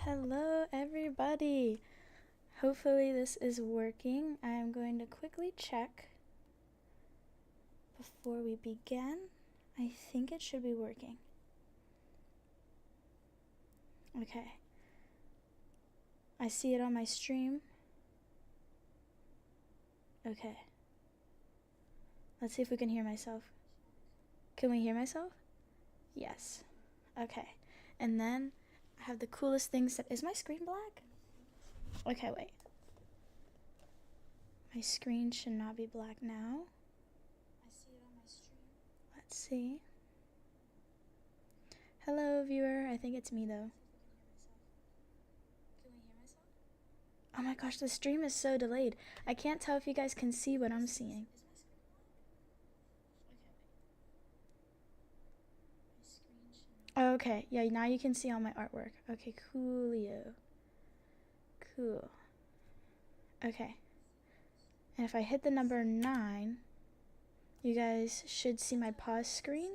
Hello everybody. Hopefully this is working. I am going to quickly check before we begin. I think it should be working. Okay. I see it on my stream. Okay. Let's see if we can hear myself. Can we hear myself? Yes. Okay. And then I have the coolest thing set. Is my screen black? Okay, wait. My screen should not be black now. I see it on my stream. Let's see. Hello, viewer. I think it's me, though. Can we hear myself? Oh my gosh, the stream is so delayed. I can't tell if you guys can see what I'm seeing. Okay, yeah, now you can see all my artwork. Okay, coolio. Cool. Okay. And if I hit the number 9, you guys should see my pause screen.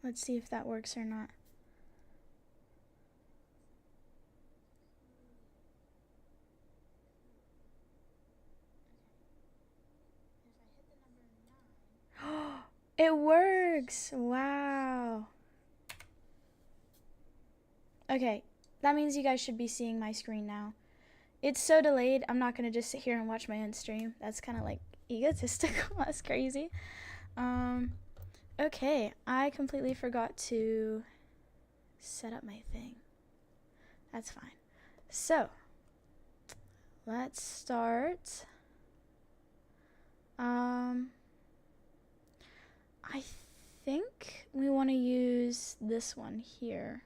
Let's see if that works or not. It works! Wow. Okay, that means you guys should be seeing my screen now. It's so delayed, I'm not gonna just sit here and watch my own stream. That's kind of like egotistical. That's crazy. Okay, I completely forgot to set up my thing. That's fine. So, let's start. I think we want to use this one here.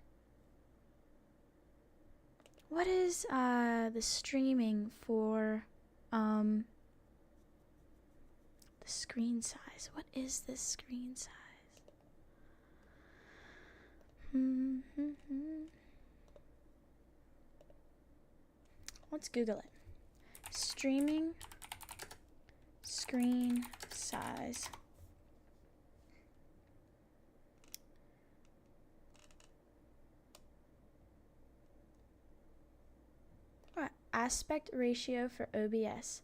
What is the streaming for the screen size? What is this screen size? Let's Google it. Streaming screen size. Aspect ratio for OBS.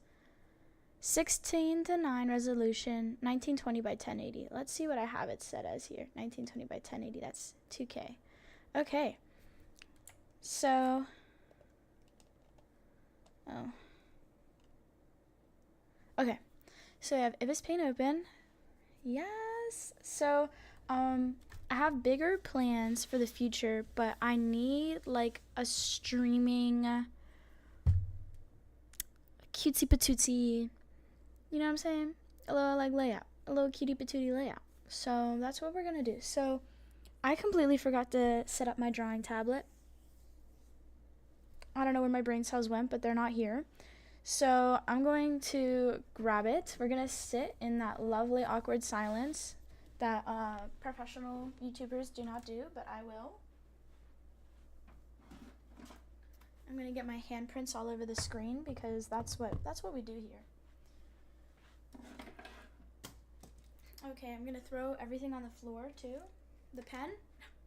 16:9 resolution, 1920 by 1080. Let's see what I have it set as here. 1920 by 1080, that's 2K. Okay. So, okay. So I have Ibis Paint open. Yes. So, I have bigger plans for the future, but I need like a streaming cutesy patootsy, you know what I'm saying? A little like layout, a little cutie patootie layout. So that's what we're gonna do. So I completely forgot to set up my drawing tablet. I don't know where my brain cells went, but they're not here. So I'm going to grab it. We're gonna sit in that lovely awkward silence that professional YouTubers do not do, but I will. I'm gonna get my handprints all over the screen because that's what we do here. Okay, I'm gonna throw everything on the floor too. The pen?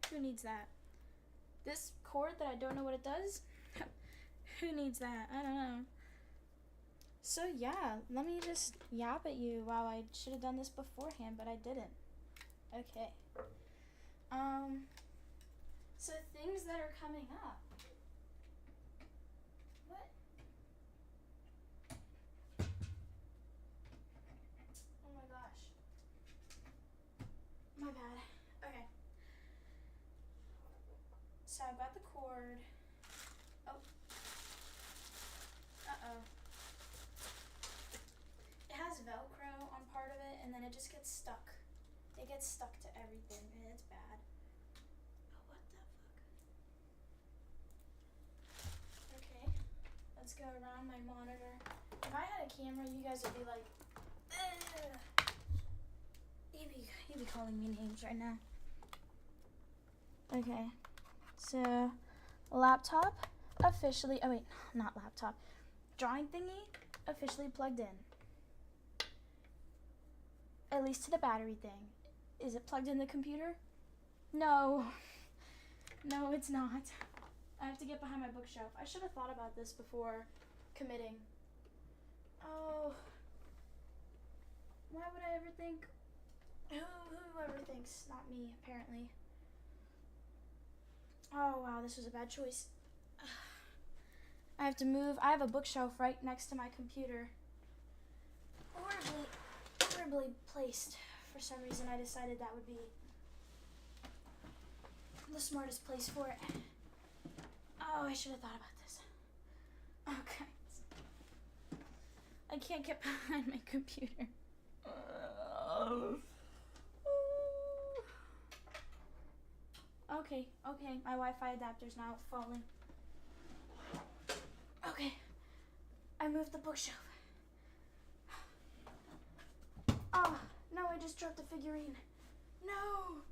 Who needs that? This cord that I don't know what it does? Who needs that? I don't know. So yeah, let me just yap at you. Wow, I should have done this beforehand, but I didn't. Okay. So things that are coming up. What? Oh my gosh. My bad. Okay. So I've got the cord. Oh. Uh-oh. It has Velcro on part of it, and then it just gets stuck. It gets stuck to everything, and it's bad. Oh, what the fuck? Okay. Let's go around my monitor. If I had a camera, you guys would be like, ugh. You'd be calling me names right now. Okay. So, laptop officially, oh wait, not laptop. Drawing thingy officially plugged in. At least to the battery thing. Is it plugged in the computer? No. No, it's not. I have to get behind my bookshelf. I should have thought about this before committing. Oh. Why would I ever think? Whoever thinks, not me, apparently. Oh, wow, this was a bad choice. I have to move. I have a bookshelf right next to my computer. Horribly placed. For some reason, I decided that would be the smartest place for it. Oh, I should have thought about this. Okay. I can't get behind my computer. Okay, my Wi-Fi adapter's now falling. Okay, I moved the bookshelf. Oh, no, I just dropped the figurine. No!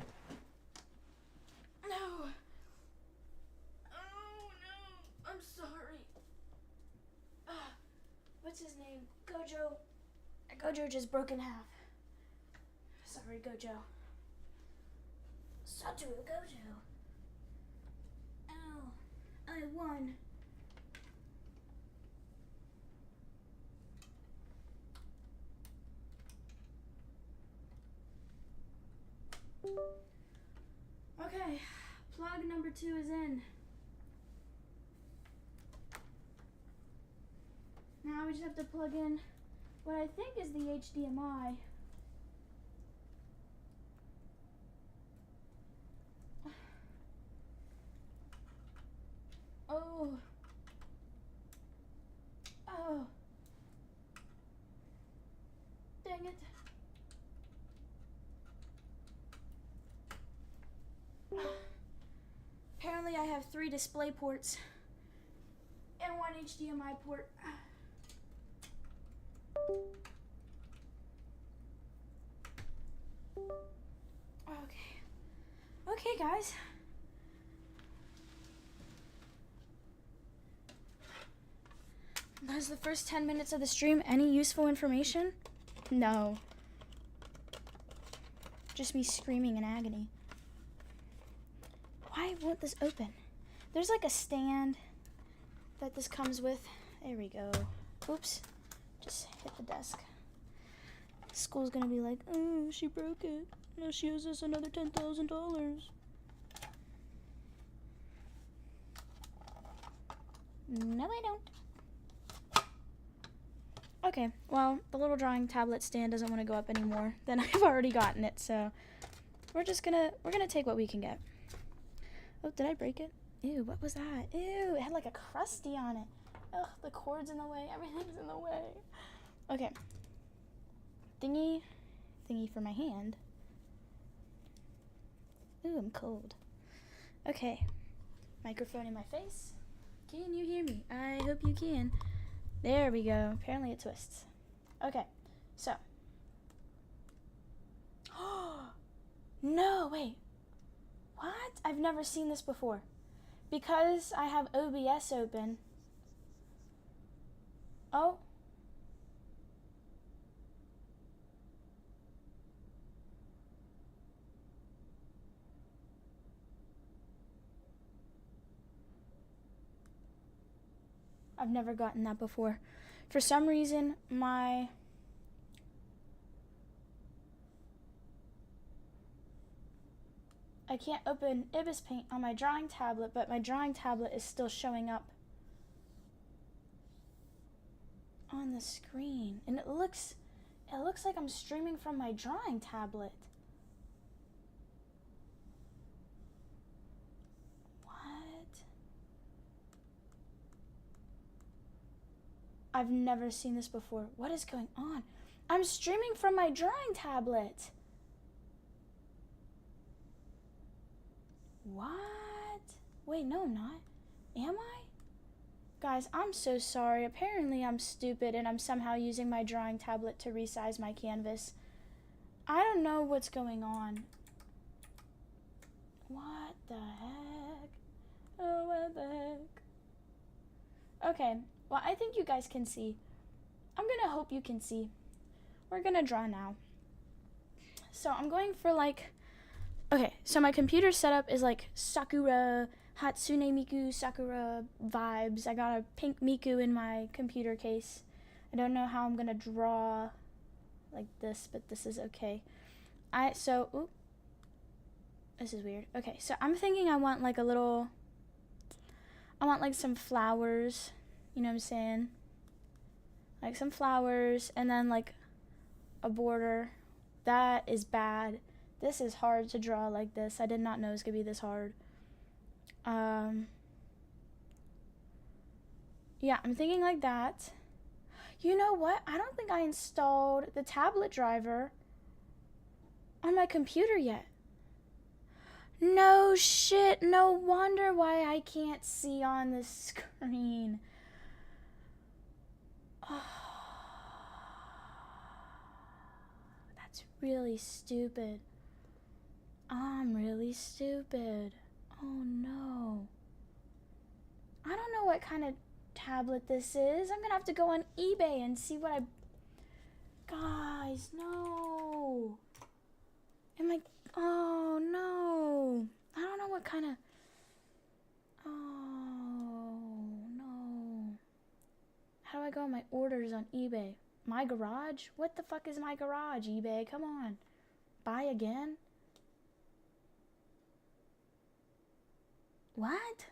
No! Oh, no, I'm sorry. What's his name? Gojo. Gojo just broke in half. Sorry, Gojo. Satoru Gojo. Ow. I won. Okay, plug number 2 is in. Now we just have to plug in what I think is the HDMI. Oh. Oh. Dang it. Apparently I have 3 display ports and 1 HDMI port. Okay, guys. Was the first 10 minutes of the stream any useful information? No. Just me screaming in agony. Why won't this open? There's like a stand that this comes with. There we go. Oops. Just hit the desk. School's gonna be like, oh, she broke it. Now she owes us another $10,000. No, I don't. Okay, well, the little drawing tablet stand doesn't want to go up anymore. Then I've already gotten it, so we're gonna take what we can get. Oh, did I break it? Ew, what was that? Ew, it had like a crusty on it. Ugh, the cord's in the way. Everything's in the way. Okay. Thingy for my hand. Ooh, I'm cold. Okay. Microphone in my face. Can you hear me? I hope you can. There we go. Apparently it twists. Okay, so. No, wait. What? I've never seen this before. Because I have OBS open. Oh. I've never gotten that before. For some reason, I can't open Ibis Paint on my drawing tablet, but my drawing tablet is still showing up on the screen. And it looks like I'm streaming from my drawing tablet. I've never seen this before. What is going on? I'm streaming from my drawing tablet. What? Wait, no, I'm not. Am I? Guys, I'm so sorry. Apparently I'm stupid and I'm somehow using my drawing tablet to resize my canvas. I don't know what's going on. What the heck? Oh, what the heck? Okay. Well, I think you guys can see. I'm gonna hope you can see. We're gonna draw now. So I'm going for like Okay, so my computer setup is like Sakura, Hatsune Miku, Sakura vibes. I got a pink Miku in my computer case. I don't know how I'm gonna draw like this, but this is okay. This is weird. Okay, so I'm thinking I want like some flowers, you know what I'm saying? Like some flowers and then like a border. That is bad. This is hard to draw like this. I did not know it was gonna be this hard. Yeah, I'm thinking like that. You know what? I don't think I installed the tablet driver on my computer yet. No shit. No wonder why I can't see on the screen. Oh, that's really stupid. I'm really stupid. Oh no. I don't know what kind of tablet this is. I'm gonna have to go on eBay and see what Guys, no. Oh no. I don't know what kind of. Oh no. How do I go on my orders on eBay? My Garage? What the fuck is My Garage, eBay? Come on. Buy again? What?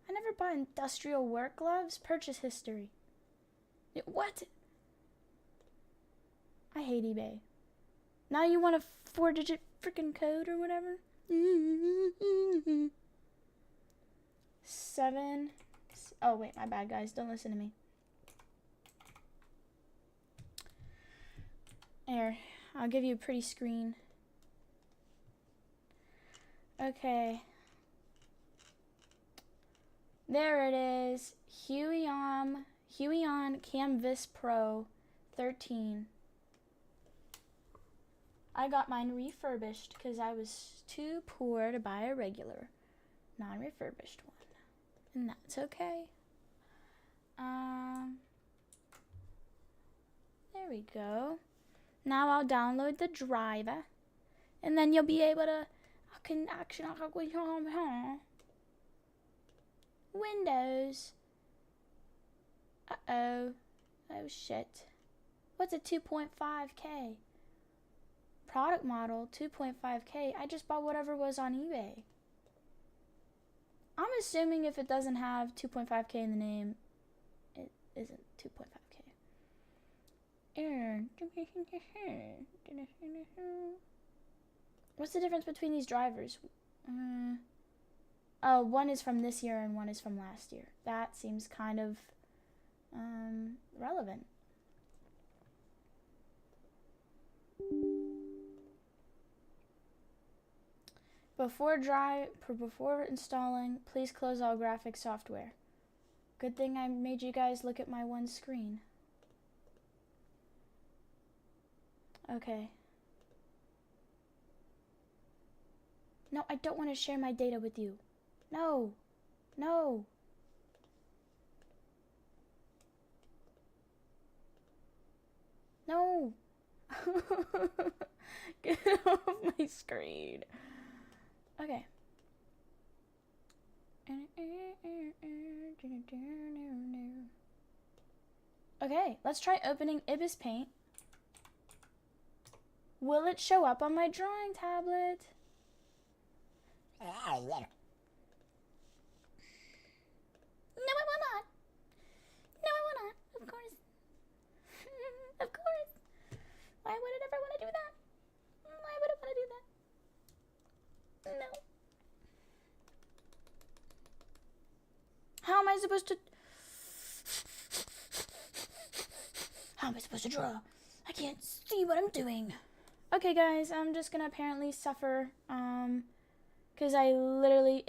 I never bought industrial work gloves. Purchase history. What? I hate eBay. Now you want a 4-digit freaking code or whatever? 7. Oh, wait, my bad, guys. Don't listen to me. There. I'll give you a pretty screen. Okay. There it is. Huion Canvas Pro 13. I got mine refurbished because I was too poor to buy a regular, non-refurbished one. And that's okay. There we go. Now I'll download the driver. And then you'll be able to... Windows. Uh-oh. Oh, shit. What's a 2.5K? Product model, 2.5K. I just bought whatever was on eBay. I'm assuming if it doesn't have 2.5K in the name, it isn't 2.5K. What's the difference between these drivers? Oh, one is from this year and one is from last year. That seems kind of relevant. Before installing, please close all graphics software. Good thing I made you guys look at my one screen. Okay. No, I don't want to share my data with you. No. No. No. Get off my screen. Okay. Okay, let's try opening Ibis Paint. Will it show up on my drawing tablet? No, it will not. No, it will not. Of course. Of course. Why would it ever want to do that? Why would it want to do that? No. How am I supposed to draw? I can't see what I'm doing. Okay, guys, I'm just gonna apparently suffer, because it literally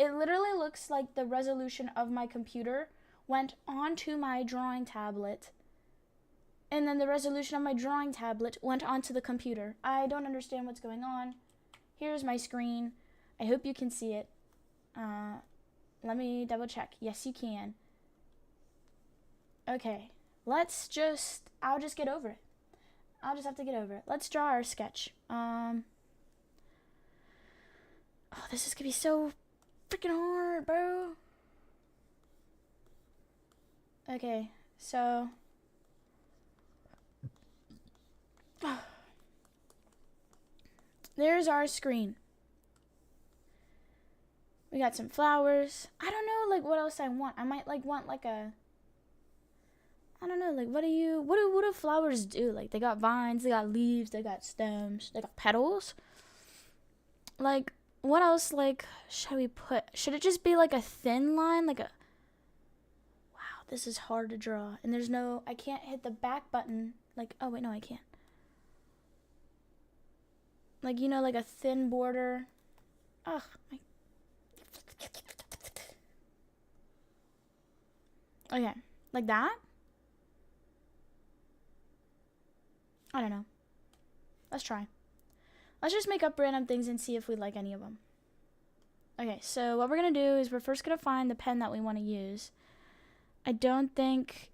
looks like the resolution of my computer went onto my drawing tablet, and then the resolution of my drawing tablet went onto the computer. I don't understand what's going on. Here's my screen. I hope you can see it. Let me double check. Yes, you can. Okay, I'll just get over it. I'll just have to get over it. Let's draw our sketch. Oh, this is gonna be so freaking hard, bro. Okay, so there's our screen. We got some flowers. I don't know, like, what else I want. I might, like, want, like, a... I don't know, like, what do flowers do? Like, they got vines, they got leaves, they got stems, they got petals. Like, what else, like, should we put? Should it just be, like, a thin line? Like a... Wow, this is hard to draw. And there's no... I can't hit the back button. Like, oh, wait, no, I can't. Like, you know, like a thin border. Ugh, my... Okay, like that? I don't know. Let's try. Let's just make up random things and see if we like any of them. Okay, so what we're going to do is we're first going to find the pen that we want to use. I don't think...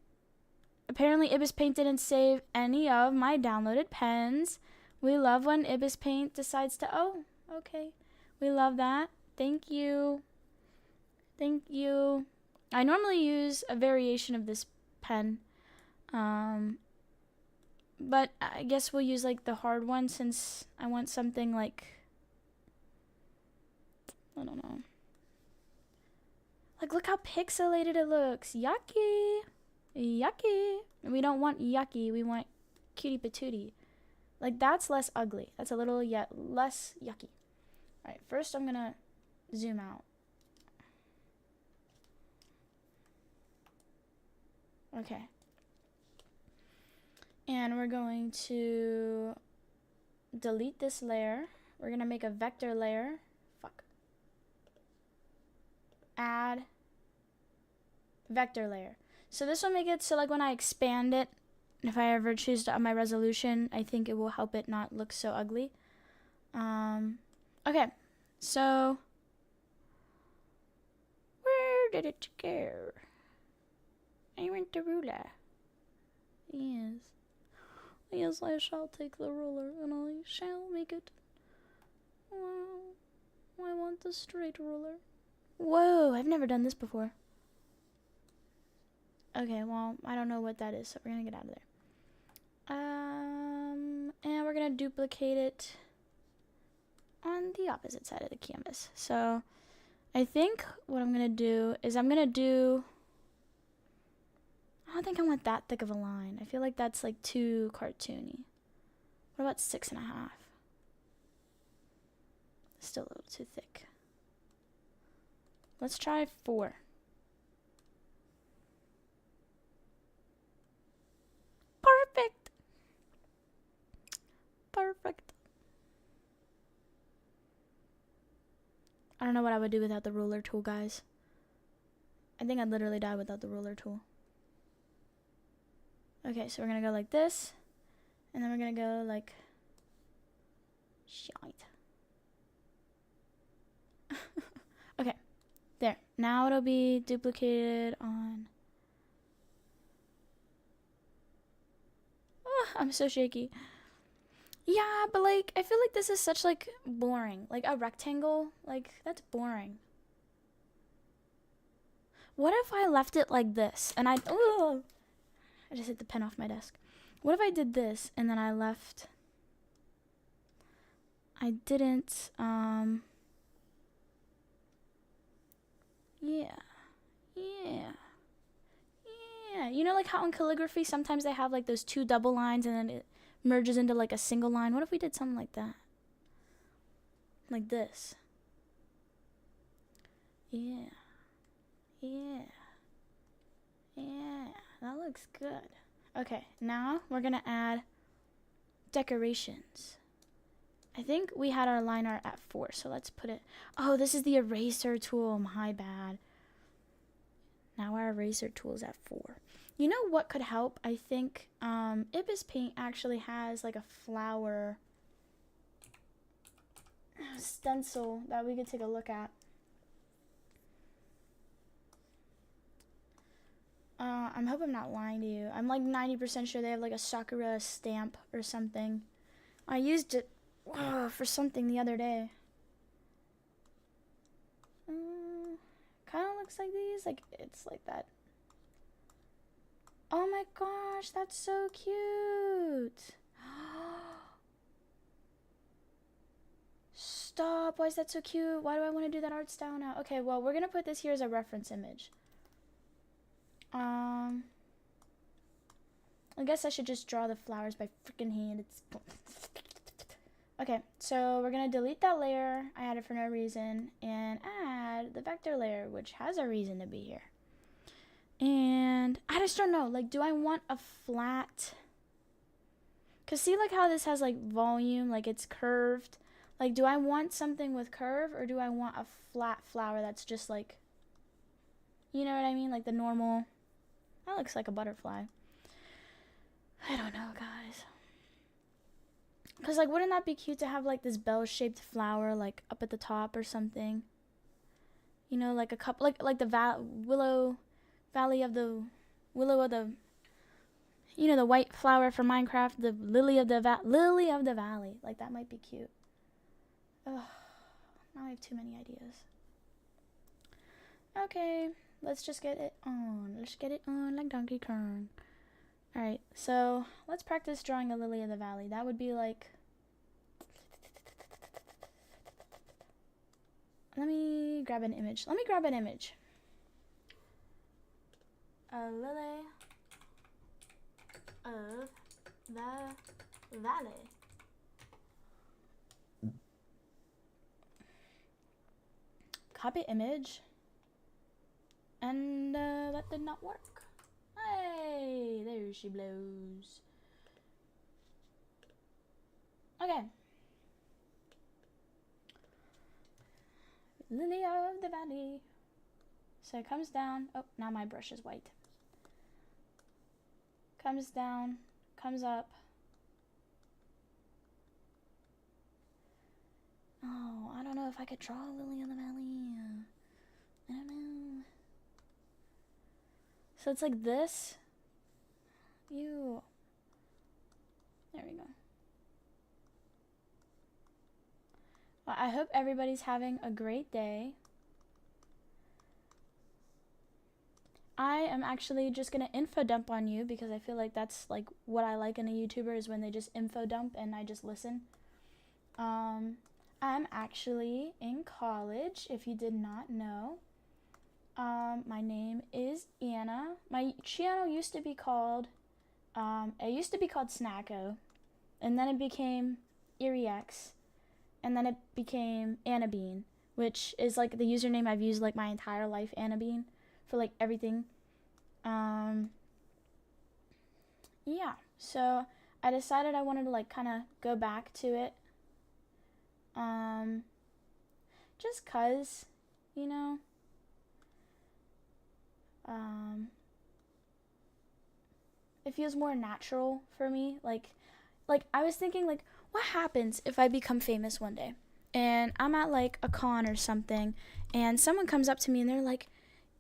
Apparently, Ibis Paint didn't save any of my downloaded pens. We love when Ibis Paint decides to... Oh, okay. We love that. Thank you. Thank you. I normally use a variation of this pen. But I guess we'll use, like, the hard one since I want something, like... I don't know. Like, look how pixelated it looks. Yucky. Yucky. We don't want yucky. We want cutie patootie. Like, that's less ugly. That's a little yet less yucky. Alright, first I'm gonna zoom out. Okay. And we're going to delete this layer. We're gonna make a vector layer. Fuck. Add vector layer. So this will make it so, like, when I expand it, if I ever choose to up my resolution, I think it will help it not look so ugly. Okay, so where did it go? I went the ruler. Yes. Yes, I shall take the ruler, and I shall make it. I want the straight ruler. Whoa, I've never done this before. Okay, well, I don't know what that is, so we're gonna get out of there. And we're gonna duplicate it on the opposite side of the canvas. So, I think what I'm gonna do is I don't think I want that thick of a line. I feel like that's, like, too cartoony. What about 6.5? Still a little too thick. Let's try 4. Perfect. Perfect. I don't know what I would do without the ruler tool, guys. I think I'd literally die without the ruler tool. Okay, so we're gonna go like this. And then we're gonna go like... Shite. Okay. There. Now it'll be duplicated on... Oh, I'm so shaky. Yeah, but, like, I feel like this is such, like, boring. Like, a rectangle, like, that's boring. What if I left it like this? And I just hit the pen off my desk. What if I did this and then I left... I didn't, yeah. You know, like how in calligraphy sometimes they have, like, those 2 double lines and then it merges into, like, a single line? What if we did something like that? Like this. Yeah. That looks good. Okay, now we're gonna add decorations. I think we had our line art at 4, so let's put it... Oh, this is the eraser tool. My bad. Now our eraser tool is at 4. You know what could help? I think Ibis Paint actually has, like, a flower stencil that we could take a look at. I hope I'm not lying to you. I'm, like, 90% sure they have, like, a Sakura stamp or something. I used it for something the other day. looks like these? Like, it's like that. Oh my gosh, that's so cute. Stop, why is that so cute? Why do I want to do that art style now? Okay, well, we're gonna put this here as a reference image. I guess I should just draw the flowers by freaking hand. It's okay, so we're gonna delete that layer I added for no reason and add the vector layer, which has a reason to be here. And I just don't know, like, do I want a flat? Cause see, like how this has like volume, like it's curved. Like, do I want something with curve, or do I want a flat flower that's just like, you know what I mean? Like the normal, that looks like a butterfly. I don't know, guys. Cause like, wouldn't that be cute to have like this bell-shaped flower like up at the top or something? You know, like a couple, like the Valley of the Willow of the, you know, the white flower from Minecraft, the Lily of the Valley. Like, that might be cute. Ugh, now I have too many ideas. Okay, let's just get it on. Let's get it on like Donkey Kong. Alright, so let's practice drawing a Lily of the Valley. That would be like, let me grab an image. A lily of the valley. Copy image. And that did not work. Hey, there she blows. Okay. Lily of the valley. So it comes down. Oh, now my brush is white. Comes down, comes up. Oh, I don't know if I could draw a Lily of the Valley. I don't know. So it's like this. Ew. There we go. Well, I hope everybody's having a great day. I am actually just gonna info dump on you because I feel like that's like what I like in a YouTuber, is when they just info dump and I just listen. I'm actually in college, if you did not know. My name is Anna. My channel used to be called, Snacko, and then it became EerieX, and then it became Anna Bean, which is like the username I've used like my entire life, Anna Bean, for like everything. Yeah, so I decided I wanted to like kind of go back to it, just cause, you know, it feels more natural for me. Like I was thinking, like, what happens if I become famous one day and I'm at like a con or something and someone comes up to me and they're like,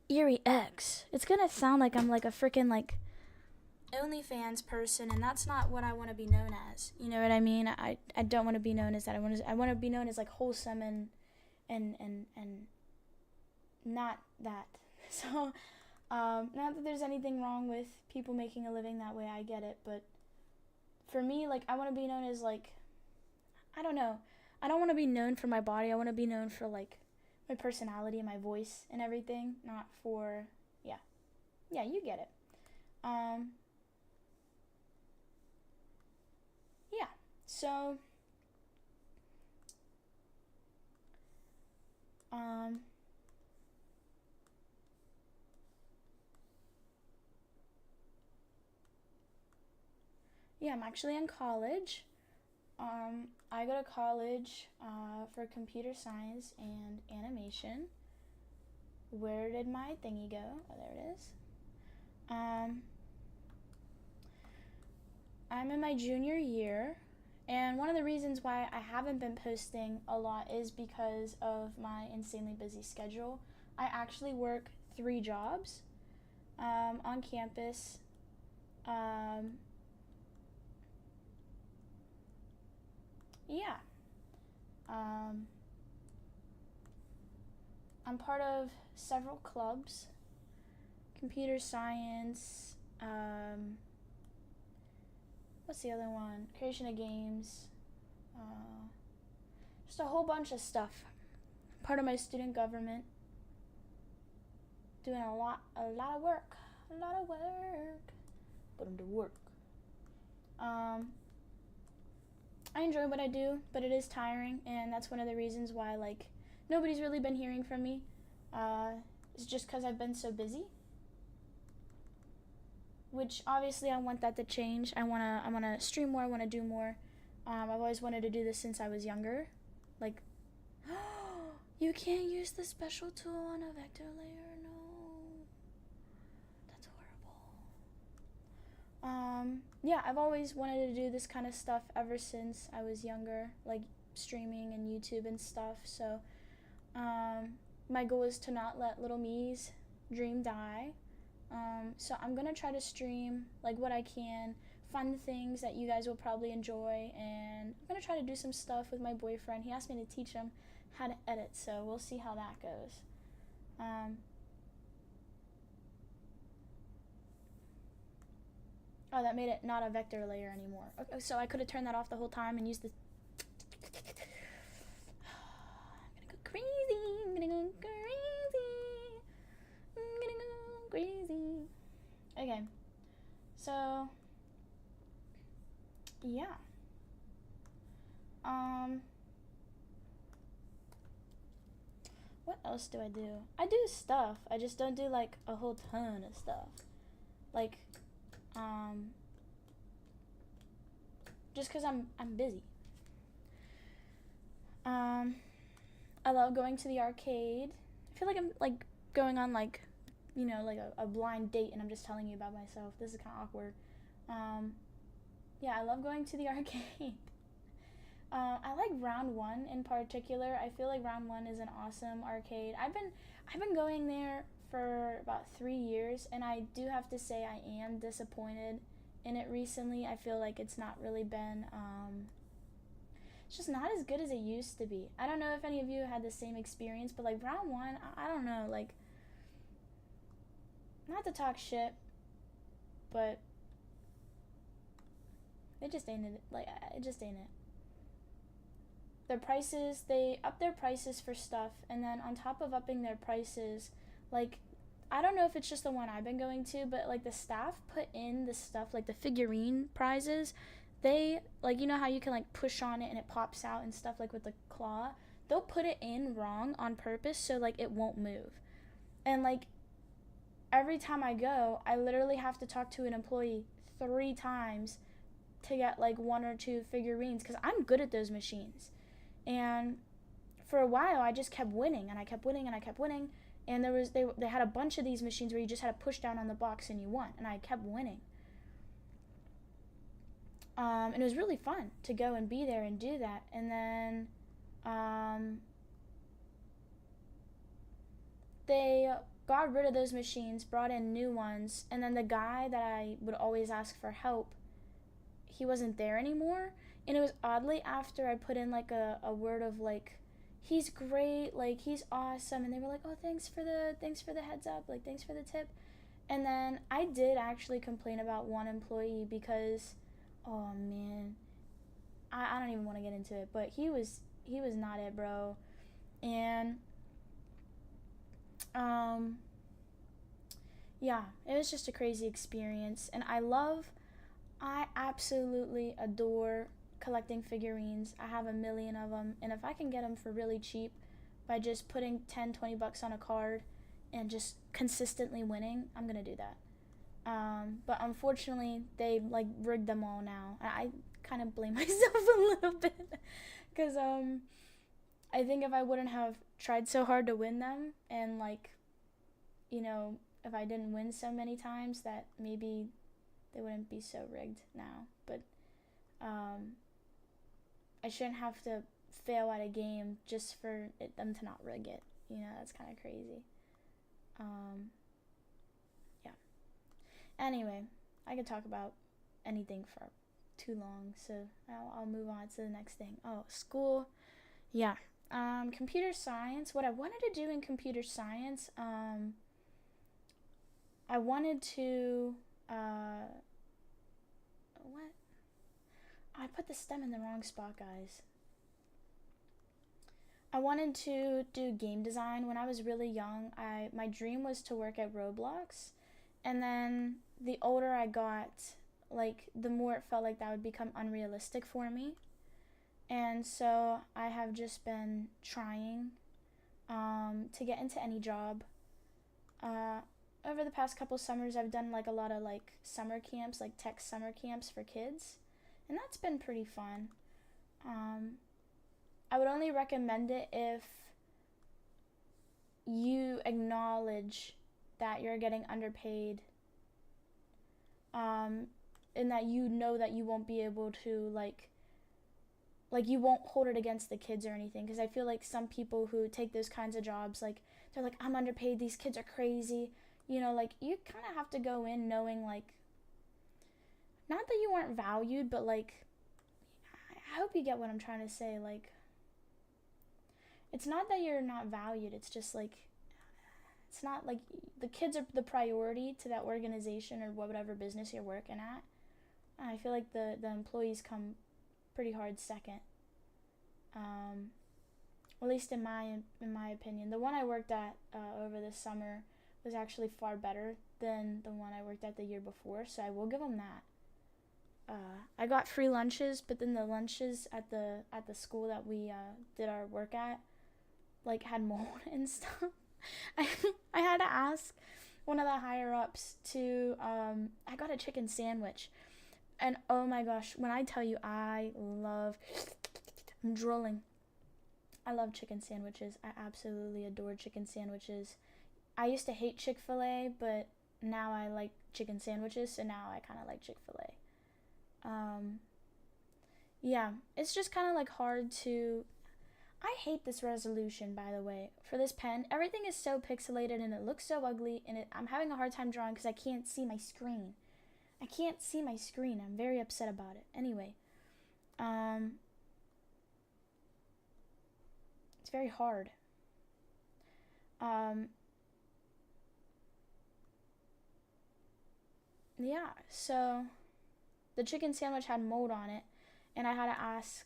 EerieX. It's gonna sound like I'm like a freaking like OnlyFans person, and that's not what I want to be known as. You know what I mean? I don't want to be known as that. I want to be known as like wholesome and not that. So not that there's anything wrong with people making a living that way. I get it, but for me, like, I want to be known as like, I don't know. I don't want to be known for my body. I want to be known for like my personality and my voice and everything, not for, yeah, you get it. Yeah, so, yeah, I'm actually in college. I go to college for computer science and animation. Where did my thingy go? Oh, there it is. I'm in my junior year, and one of the reasons why I haven't been posting a lot is because of my insanely busy schedule. I actually work 3 jobs on campus. Yeah. I'm part of several clubs. Computer science, what's the other one? Creation of games, just a whole bunch of stuff. Part of my student government, doing a lot of work, put them to work. I enjoy what I do, but it is tiring, and that's one of the reasons why, like, nobody's really been hearing from me. It's just because I've been so busy. Which obviously I want that to change. I wanna stream more. I wanna do more. I've always wanted to do this since I was younger. Like, you can't use the special tool on a vector layer. No, that's horrible. Yeah, I've always wanted to do this kind of stuff ever since I was younger, like streaming and YouTube and stuff. So, my goal is to not let little me's dream die. So I'm gonna try to stream like what I can, fun things that you guys will probably enjoy, and I'm gonna try to do some stuff with my boyfriend. He asked me to teach him how to edit, so we'll see how that goes. Oh, that made it not a vector layer anymore. Okay, so I could have turned that off the whole time and used the... I'm gonna go crazy. Okay, so yeah. What else do I do? I do stuff. I just don't do like a whole ton of stuff. Like, just because I'm busy. I love going to the arcade. I feel like I'm like going on like, you know, like a blind date, and I'm just telling you about myself. This is kind of awkward. Yeah, I love going to the arcade. I like Round One in particular. I feel like Round One is an awesome arcade. I've been going there for about 3 years, and I do have to say I am disappointed in it recently. I feel like it's not really been, it's just not as good as it used to be. I don't know if any of you had the same experience, but like Round One, I don't know, like, not to talk shit, but it just ain't it. Like, it just ain't it. Their prices, they up their prices for stuff, and then on top of upping their prices, like, I don't know if it's just the one I've been going to, but like the staff put in the stuff, like the figurine prizes, they, like, you know how you can like push on it and it pops out and stuff, like with the claw, they'll put it in wrong on purpose so like it won't move. And like every time I go, I literally have to talk to an employee 3 times to get like 1 or 2 figurines, because I'm good at those machines. And for a while, I just kept winning, and I kept winning, and I kept winning. And they had a bunch of these machines where you just had to push down on the box and you won, and I kept winning. And it was really fun to go and be there and do that. And then they got rid of those machines, brought in new ones, and then the guy that I would always ask for help, he wasn't there anymore. And it was oddly after I put in like a word of like, he's great, like he's awesome, and they were like, oh, thanks for the heads up, like thanks for the tip. And then I did actually complain about one employee because, oh man, I don't even want to get into it, but he was not it, bro. And yeah, it was just a crazy experience. And I absolutely adore collecting figurines. I have a million of them, and if I can get them for really cheap by just putting 10-20 bucks on a card and just consistently winning, I'm gonna do that. But unfortunately they like rigged them all now. I kind of blame myself a little bit because I think if I wouldn't have tried so hard to win them, and like, you know, if I didn't win so many times, that maybe they wouldn't be so rigged now. But I shouldn't have to fail at a game just for them to not rig it. You know, that's kind of crazy. Yeah. Anyway, I could talk about anything for too long, so I'll move on to the next thing. Oh, school. Yeah. Computer science. What I wanted to do in computer science, I wanted to, what? I put the stem in the wrong spot, guys. I wanted to do game design when I was really young. My dream was to work at Roblox, and then the older I got, like the more it felt like that would become unrealistic for me. And so I have just been trying to get into any job. Over the past couple summers, I've done like a lot of like summer camps, like tech summer camps for kids, and that's been pretty fun. I would only recommend it if you acknowledge that you're getting underpaid, and that you know that you won't be able to like you won't hold it against the kids or anything, because I feel like some people who take those kinds of jobs, like they're like, I'm underpaid, these kids are crazy, like you kind of have to go in knowing like, not that you aren't valued, but like, I hope you get what I'm trying to say. Like, it's not that you're not valued, it's just like, it's not like the kids are the priority to that organization or whatever business you're working at. I feel like the employees come pretty hard second. At least in my opinion. The one I worked at over this summer was actually far better than the one I worked at the year before, so I will give them that. I got free lunches, but then the lunches at the school that we did our work at, like, had mold and stuff. I had to ask one of the higher ups to I got a chicken sandwich, and oh my gosh, when I tell you I'm drooling. I love chicken sandwiches. I absolutely adore chicken sandwiches. I used to hate Chick-fil-A, but now I like chicken sandwiches, so now I kind of like Chick-fil-A. Yeah, it's just kind of like hard to... I hate this resolution, by the way, for this pen. Everything is so pixelated and it looks so ugly, and I'm having a hard time drawing because I can't see my screen. I can't see my screen. I'm very upset about it. Anyway, it's very hard. Yeah, so the chicken sandwich had mold on it, and I had to ask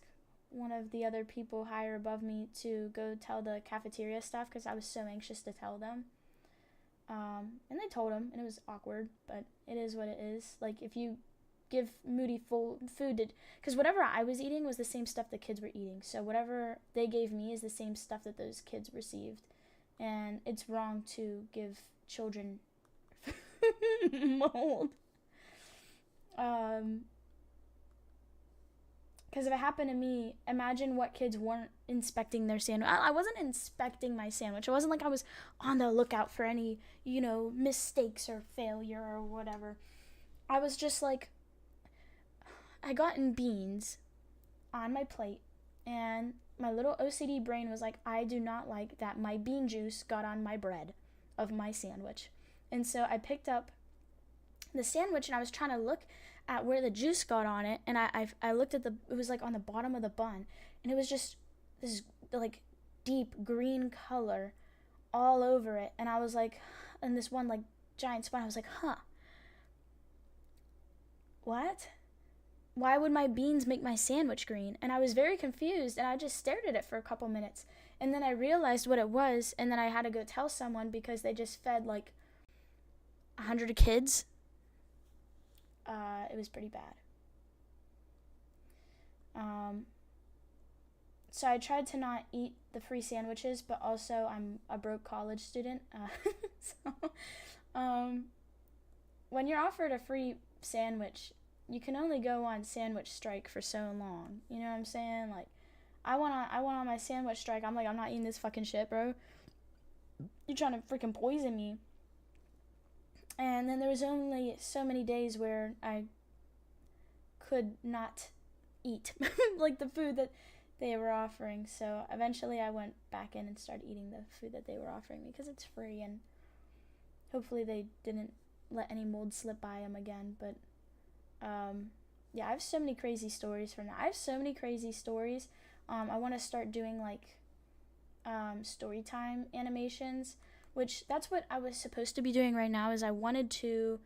one of the other people higher above me to go tell the cafeteria staff because I was so anxious to tell them. And they told him, and it was awkward, but it is what it is. Like, if you give Moody full food, because whatever I was eating was the same stuff the kids were eating, so whatever they gave me is the same stuff that those kids received, and it's wrong to give children mold. Because if it happened to me, imagine what kids weren't inspecting their sandwich. I wasn't inspecting my sandwich. It wasn't like I was on the lookout for any, mistakes or failure or whatever. I was just like, I gotten beans on my plate, and my little OCD brain was like, I do not like that my bean juice got on my bread of my sandwich. And so I picked up the sandwich, and I was trying to look at where the juice got on it, and I looked at it was like on the bottom of the bun, and it was just this like deep green color all over it, and I was like, and this one like giant spot, I was like, what? Why would my beans make my sandwich green? And I was very confused, and I just stared at it for a couple minutes, and then I realized what it was, and then I had to go tell someone because they just fed like 100 kids. It was pretty bad. So I tried to not eat the free sandwiches, but also I'm a broke college student. When you're offered a free sandwich, you can only go on sandwich strike for so long. You know what I'm saying? Like, I went on my sandwich strike. I'm like, I'm not eating this fucking shit, bro. You're trying to freaking poison me. And then there was only so many days where I could not eat like the food that they were offering. So eventually I went back in and started eating the food that they were offering me because it's free, and hopefully they didn't let any mold slip by them again. But yeah, I have so many crazy stories from that. I have so many crazy stories. I want to start doing like story time animations, which that's what I was supposed to be doing right now. Is I wanted to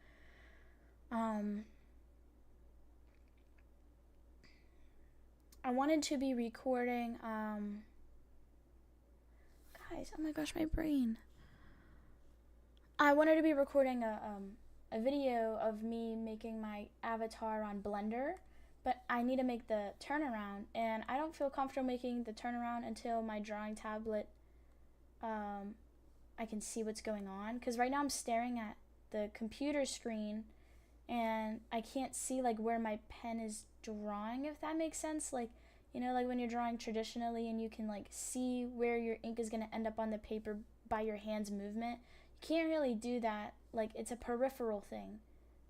be recording guys, oh my gosh, my brain. I wanted to be recording a video of me making my avatar on Blender, but I need to make the turnaround, and I don't feel comfortable making the turnaround until my drawing tablet, I can see what's going on, because right now I'm staring at the computer screen, and I can't see, like, where my pen is drawing, if that makes sense. Like, you know, like when you're drawing traditionally and you can, like, see where your ink is going to end up on the paper by your hand's movement. You can't really do that. Like, it's a peripheral thing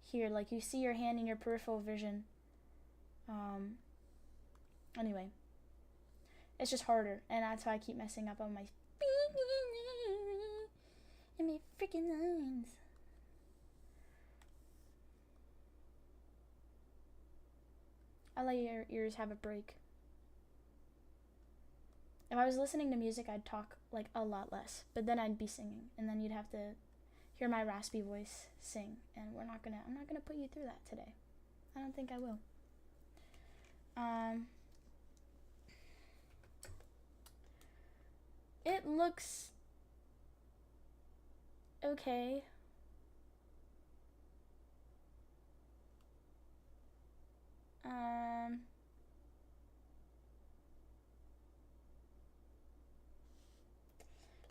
here. Like, you see your hand in your peripheral vision. Anyway, it's just harder, and that's why I keep messing up on my and my freaking lines. I'll let your ears have a break. If I was listening to music, I'd talk, like, a lot less, but then I'd be singing, and then you'd have to hear my raspy voice sing, and I'm not gonna put you through that today. I don't think I will. It looks okay.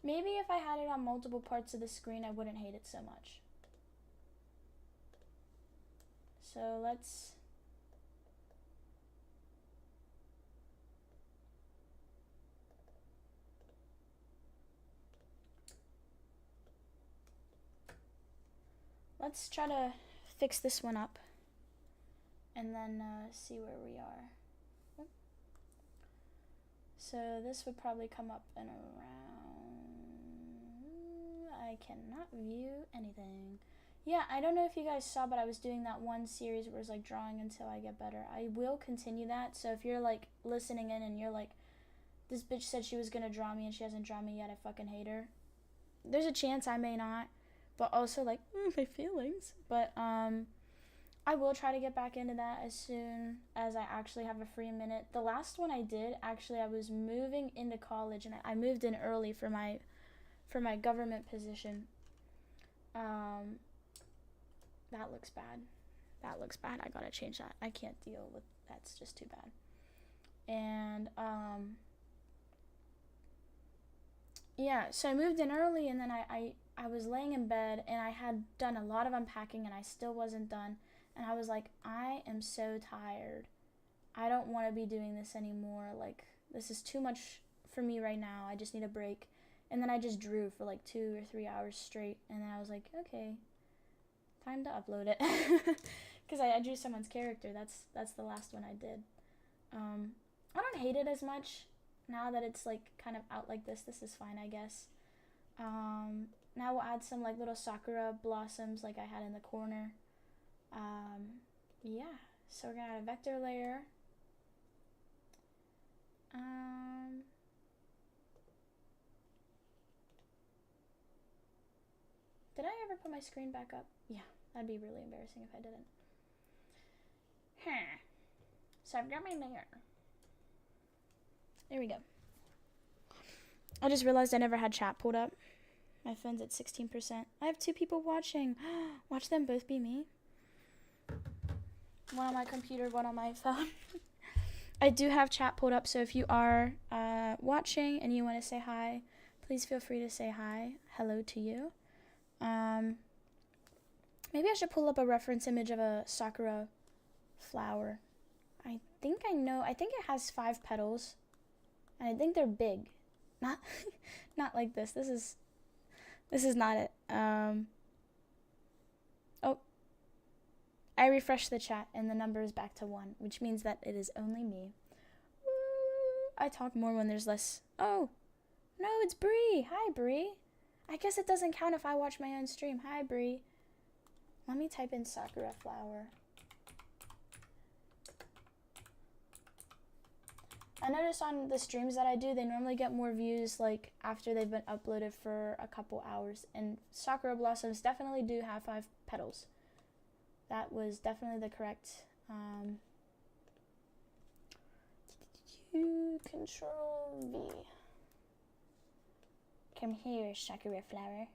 Maybe if I had it on multiple parts of the screen, I wouldn't hate it so much. So let's try to fix this one up and then see where we are. So this would probably come up in around, I cannot view anything. Yeah, I don't know if you guys saw, but I was doing that one series where it's like drawing until I get better. I will continue that, so if you're like listening in and you're like, this bitch said she was gonna draw me and she hasn't drawn me yet, I fucking hate her. There's a chance I may not, but also like, my feelings. But I will try to get back into that as soon as I actually have a free minute. The last one I did, actually, I was moving into college, and I moved in early for my government position. That looks bad. That looks bad. I gotta change that. I can't deal with that's just too bad. And yeah, so I moved in early, and then I was laying in bed, and I had done a lot of unpacking, and I still wasn't done. And I was like, I am so tired. I don't want to be doing this anymore. Like, this is too much for me right now. I just need a break. And then I just drew for like 2 or 3 hours straight. And then I was like, okay, time to upload it. Because I drew someone's character. That's the last one I did. I don't hate it as much now that it's like kind of out like this. This is fine, I guess. Now we'll add some like little sakura blossoms like I had in the corner. Yeah, so we're gonna add a vector layer. Did I ever put my screen back up? Yeah, that'd be really embarrassing if I didn't. So I've got my layer. There we go. I just realized I never had chat pulled up. My phone's at 16%. I have 2 people watching. Watch them both be me. One on my computer, one on my phone. I do have chat pulled up, so if you are watching and you want to say hi, please feel free to say hi. Hello to you. Maybe I should pull up a reference image of a sakura flower. I think it has 5 petals, and I think they're big. Not like this. This is not it. Oh, I refreshed the chat and the number is back to 1, which means that it is only me. I talk more when there's less. Oh, no, it's Bree. Hi, Bree. I guess it doesn't count if I watch my own stream. Hi, Bree. Let me type in sakura flower. I notice on the streams that I do, they normally get more views like after they've been uploaded for a couple hours. And Sakura Blossoms definitely do have 5 petals. That was definitely the correct Control V. Come here, Sakura flower.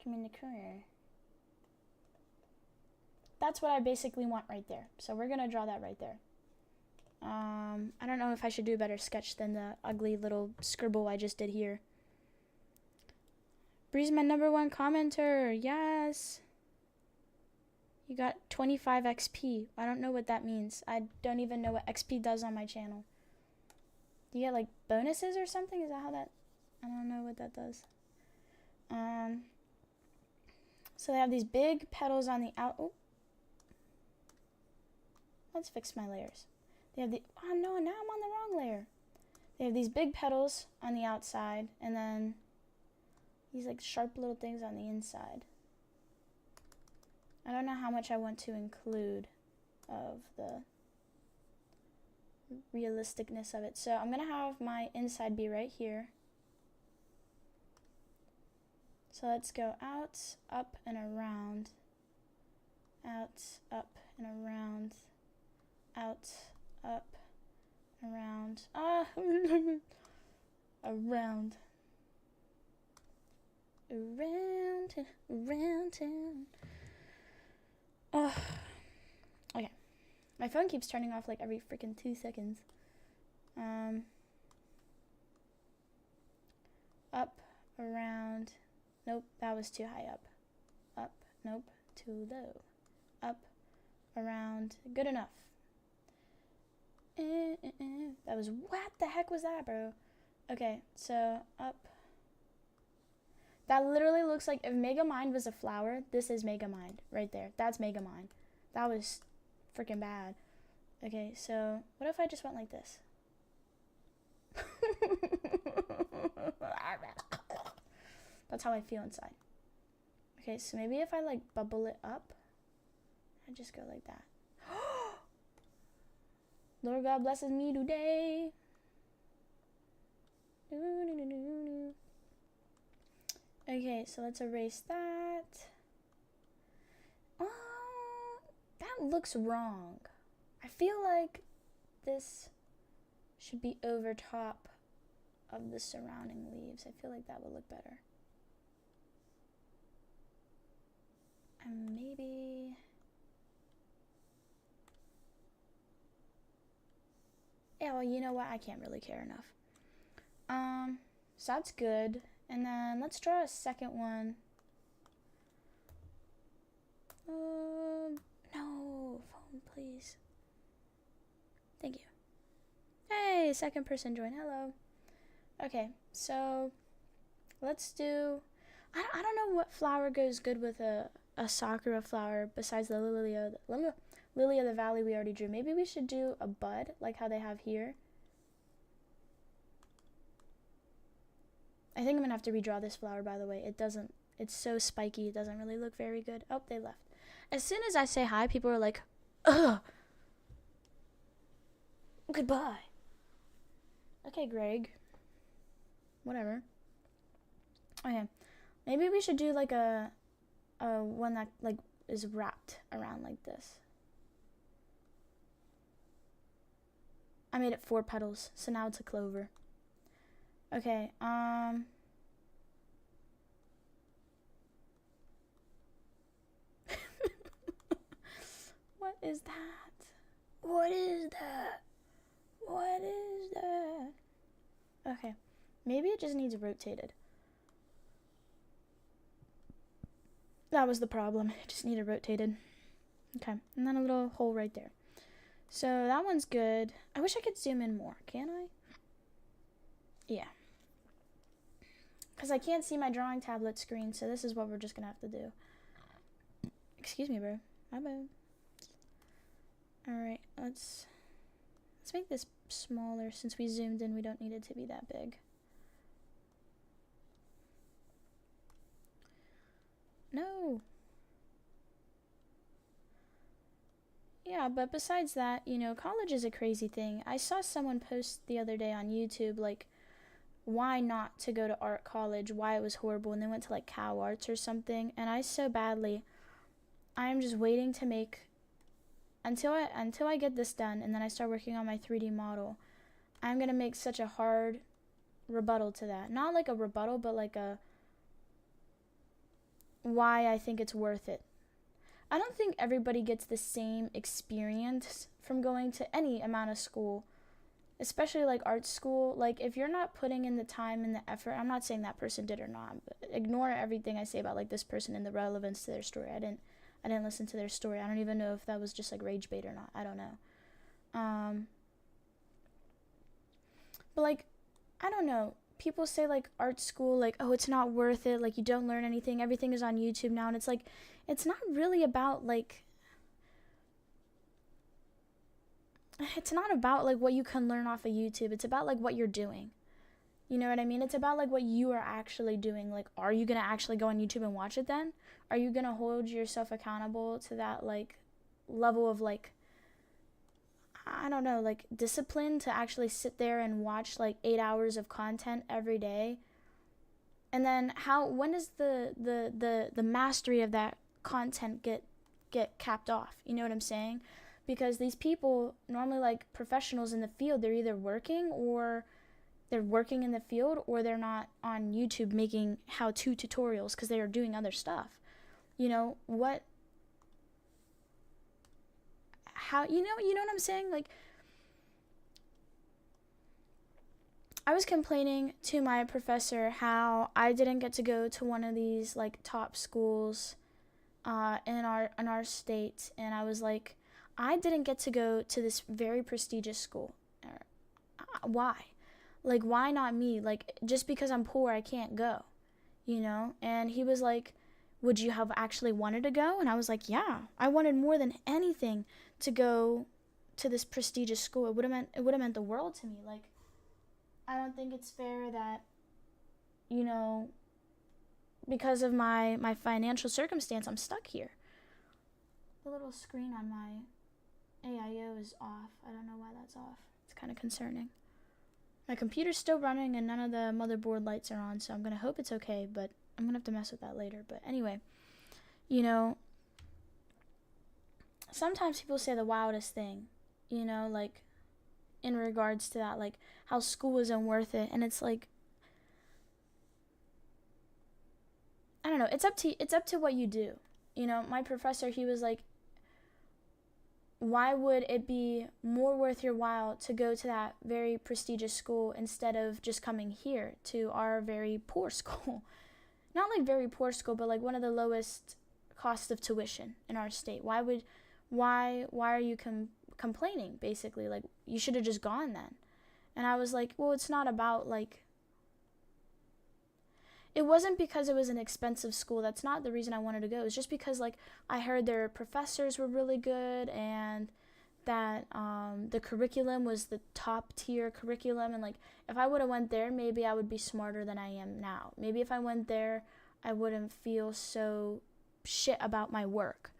Come in the corner. That's what I basically want right there. So we're gonna draw that right there. I don't know if I should do a better sketch than the ugly little scribble I just did here. Bree's my #1 commenter. Yes. You got 25 XP. I don't know what that means. I don't even know what XP does on my channel. Do you get like bonuses or something? Is that how that... I don't know what that does. So they have these big petals on the out... Oh. Let's fix my layers. They have the... Oh no, now I'm on the wrong layer. They have these big petals on the outside, and then these like sharp little things on the inside. I don't know how much I want to include of the realisticness of it. So I'm going to have my inside be right here. So let's go out, up, and around. Out, up, and around. Out, up, around. Around. Around and around town. Oh, okay. My phone keeps turning off like every freaking 2 seconds. Up, around. Nope, that was too high up. Up, nope, too low. Up, around. Good enough. That was... What the heck was that, bro? Okay, so up. That literally looks like if Megamind was a flower, this is Megamind right there. That's Megamind. That was freaking bad. Okay, so what if I just went like this? That's how I feel inside. Okay, so maybe if I like bubble it up, I just go like that. Lord God blesses me today. Okay, so let's erase that. That looks wrong. I feel like this should be over top of the surrounding leaves. I feel like that would look better. And maybe... Yeah, well, you know what? I can't really care enough. So that's good. And then let's draw a second one. No, phone, please. Thank you. Hey, second person join. Hello. Okay, so let's do... I don't know what flower goes good with a Sakura flower besides the lily of the valley we already drew. Maybe we should do a bud, like how they have here. I think I'm going to have to redraw this flower, by the way. It's so spiky, it doesn't really look very good. Oh, they left. As soon as I say hi, people are like, ugh, goodbye. Okay, Greg. Whatever. Okay. Maybe we should do like a one that like is wrapped around like this. I made it 4 petals, so now it's a clover. Okay, What is that? What is that? What is that? Okay, maybe it just needs rotated. That was the problem. It just needed rotated. Okay, and then a little hole right there. So that one's good. I wish I could zoom in more. Can I? Yeah. Because I can't see my drawing tablet screen, so this is what we're just going to have to do. Excuse me, bro. My bad. Alright, let's make this smaller. Since we zoomed in, we don't need it to be that big. No. Yeah, yeah, but besides that, college is a crazy thing. I saw someone post the other day on YouTube, like, why not to go to art college, why it was horrible, and they went to, like, Cal Arts or something, and I'm just waiting to make, until I get this done, and then I start working on my 3D model, I'm going to make such a hard rebuttal to that. Not like a rebuttal, but like a why I think it's worth it. I don't think everybody gets the same experience from going to any amount of school, especially like art school. Like, if you're not putting in the time and the effort, I'm not saying that person did or not, but ignore everything I say about like this person and the relevance to their story. I didn't listen to their story. I don't even know if that was just like rage bait or not. I don't know. But like, I don't know. People say like art school, like, oh, it's not worth it. Like, you don't learn anything. Everything is on YouTube now. And it's like, it's not really about like, it's not about like what you can learn off of YouTube. It's about like what you're doing. You know what I mean? It's about like what you are actually doing. Like, are you going to actually go on YouTube and watch it then? Are you going to hold yourself accountable to that like level of like, I don't know, like discipline to actually sit there and watch like 8 hours of content every day? And then when does the mastery of that content get capped off? You know what I'm saying? Because these people, normally like professionals in the field, they're either working in the field, or they're not on YouTube making how-to tutorials because they are doing other stuff. You know what I'm saying? Like, I was complaining to my professor how I didn't get to go to one of these like top schools in our state, and I was like, I didn't get to go to this very prestigious school. Why? Like, why not me? Like, just because I'm poor, I can't go, And he was like, would you have actually wanted to go? And I was like, yeah, I wanted more than anything to go to this prestigious school. It would have meant the world to me. Like, I don't think it's fair that, because of my financial circumstance, I'm stuck here. The little screen on my AIO is off. I don't know why that's off. It's kind of concerning. My computer's still running and none of the motherboard lights are on, so I'm going to hope it's okay, but I'm going to have to mess with that later. But anyway, sometimes people say the wildest thing, like in regards to that, like how school isn't worth it. And it's like, I don't know, it's up to what you do. My professor, he was like, why would it be more worth your while to go to that very prestigious school instead of just coming here to our very poor school? Not like very poor school, but like one of the lowest costs of tuition in our state. Why are you complaining, basically? Like, you should have just gone then. And I was like, well, it's not about like, it wasn't because it was an expensive school. That's not the reason I wanted to go. It's just because like I heard their professors were really good, and that the curriculum was the top tier curriculum. And like, if I would have went there, maybe I would be smarter than I am now. Maybe if I went there, I wouldn't feel so shit about my work.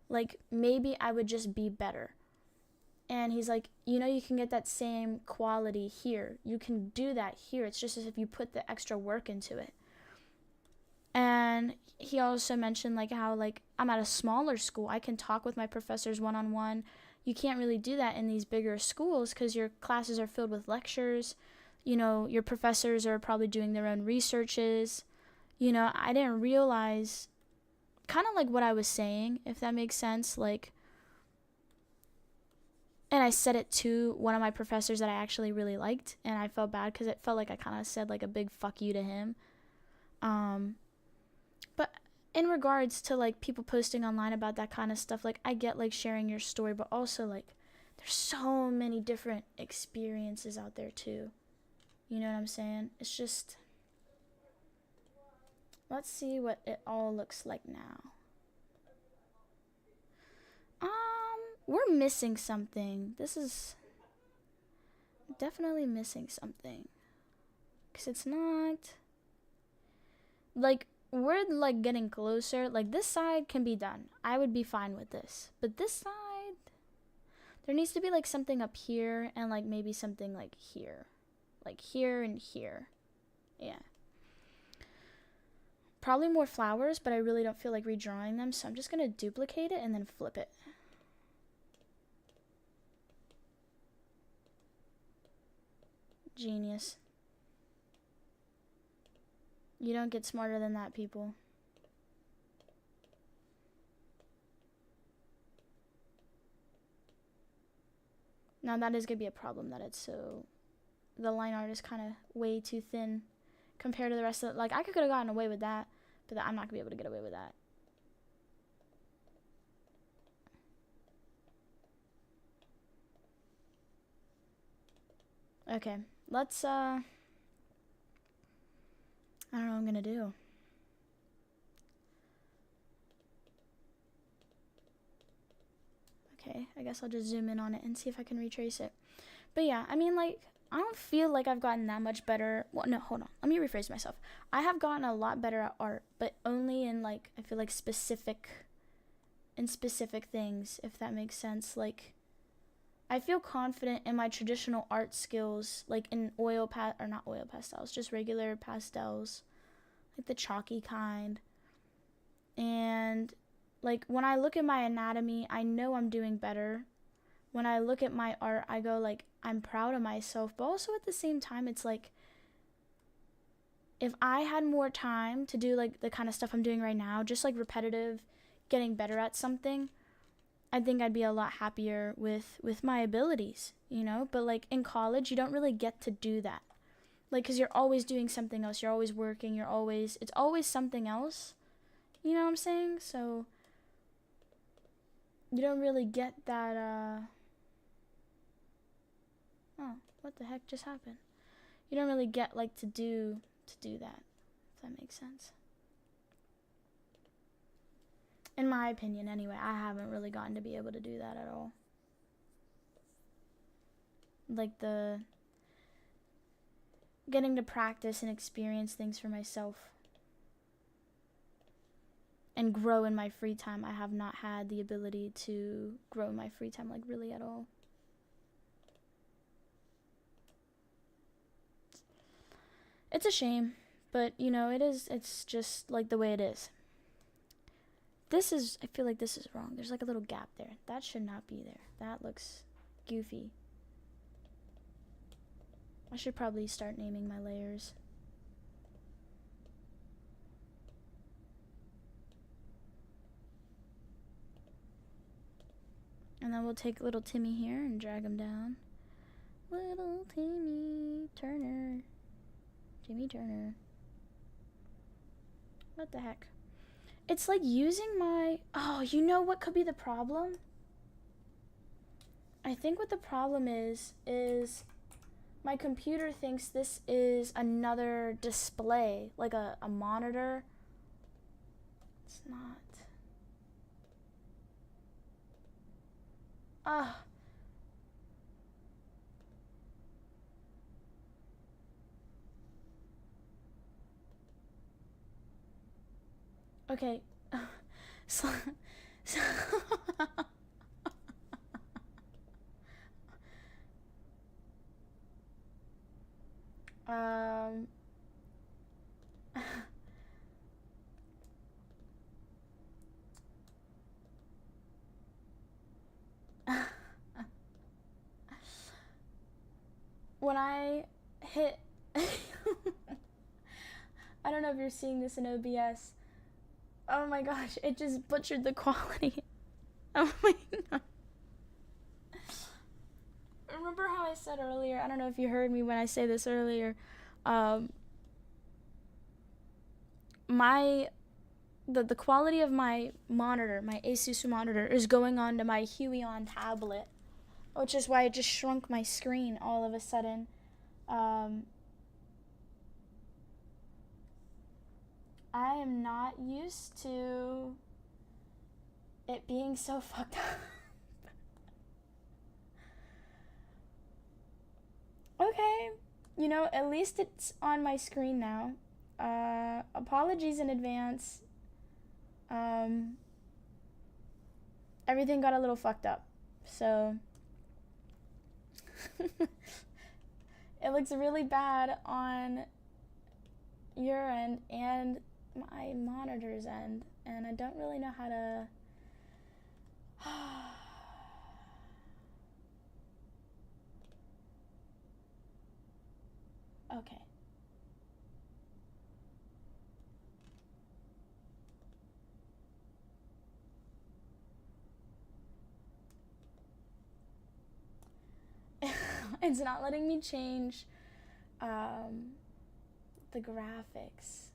Like, maybe I would just be better. And he's like, you can get that same quality here. You can do that here. It's just as if you put the extra work into it. And he also mentioned like how like I'm at a smaller school. I can talk with my professors one-on-one. You can't really do that in these bigger schools because your classes are filled with lectures. Your professors are probably doing their own researches. I didn't realize kind of like what I was saying, if that makes sense. Like, and I said it to one of my professors that I actually really liked, and I felt bad because it felt like I kind of said like a big fuck you to him. But in regards to like people posting online about that kind of stuff, like I get like sharing your story, but also like there's so many different experiences out there too. You know what I'm saying? It's just, let's see what it all looks like now. We're missing something. This is definitely missing something. Because it's not, like, we're, like, getting closer. Like, this side can be done. I would be fine with this. But this side, There needs to be like something up here and like maybe something like here. Like here and here. Yeah. Probably more flowers, but I really don't feel like redrawing them, so I'm just gonna duplicate it and then flip it. Genius. You don't get smarter than that, people. Now that is gonna be a problem, that it's so... The line art is kind of way too thin compared to the rest of it. Like, I could have gotten away with that, but I'm not gonna be able to get away with that. Okay, let's, I don't know what I'm gonna do. Okay, I guess I'll just zoom in on it and see if I can retrace it. But yeah, I mean, like, I don't feel like I've gotten that much better. Well, no, hold on. Let me rephrase myself. I have gotten a lot better at art, but only in, like, I feel like specific things, if that makes sense. Like, I feel confident in my traditional art skills, like in not oil pastels, just regular pastels, like the chalky kind. And like when I look at my anatomy, I know I'm doing better. When I look at my art, I go like, I'm proud of myself, but also at the same time, it's like, if I had more time to do like the kind of stuff I'm doing right now, just like repetitive, getting better at something, I think I'd be a lot happier with my abilities, you know? But like in college, you don't really get to do that. Like, cause you're always doing something else. You're always working. It's always something else. You know what I'm saying? So you don't really get that, oh, what the heck just happened? You don't really get like to do that, if that makes sense. In my opinion, anyway, I haven't really gotten to be able to do that at all. Like the getting to practice and experience things for myself and grow in my free time. I have not had the ability to grow in my free time, like really at all. It's a shame, but you know, it's just like the way it is. I feel like this is wrong. There's like a little gap there. That should not be there. That looks goofy. I should probably start naming my layers. And then we'll take little Timmy here and drag him down. Little Timmy Turner. Timmy Turner. What the heck? It's like using my... Oh, you know what could be the problem? I think what the problem is my computer thinks this is another display, like a monitor. It's not. Ugh. Okay. so when I hit I don't know if you're seeing this in OBS. Oh my gosh, it just butchered the quality. Oh my god. Remember how I said earlier, I don't know if you heard me when I say this earlier, the quality of my monitor, my Asus monitor, is going on to my Huion tablet, which is why it just shrunk my screen all of a sudden. I am not used to it being so fucked up. Okay, you know, at least it's on my screen now. Apologies in advance. Everything got a little fucked up. So, It looks really bad on your end and my monitor's end, and I don't really know how to... Okay. It's not letting me change the graphics.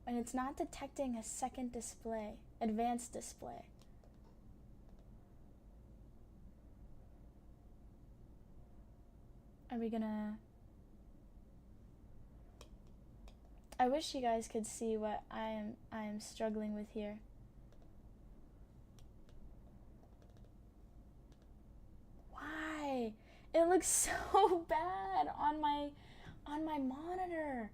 And it's not detecting a second display, advanced display. Are we gonna... I wish you guys could see what I am struggling with here. Why? It looks so bad on my monitor.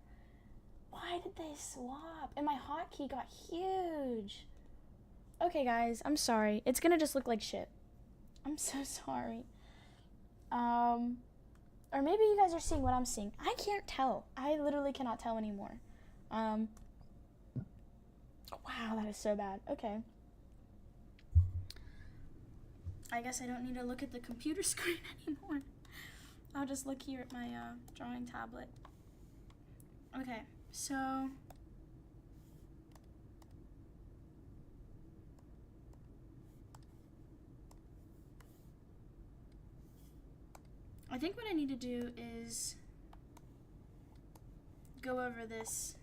Why did they swap? And my hotkey got huge. Okay, guys, I'm sorry. It's gonna just look like shit. I'm so sorry. Or maybe you guys are seeing what I'm seeing. I can't tell. I literally cannot tell anymore. Wow, that is so bad. Okay. I guess I don't need to look at the computer screen anymore. I'll just look here at my drawing tablet. Okay, so... I think what I need to do is go over this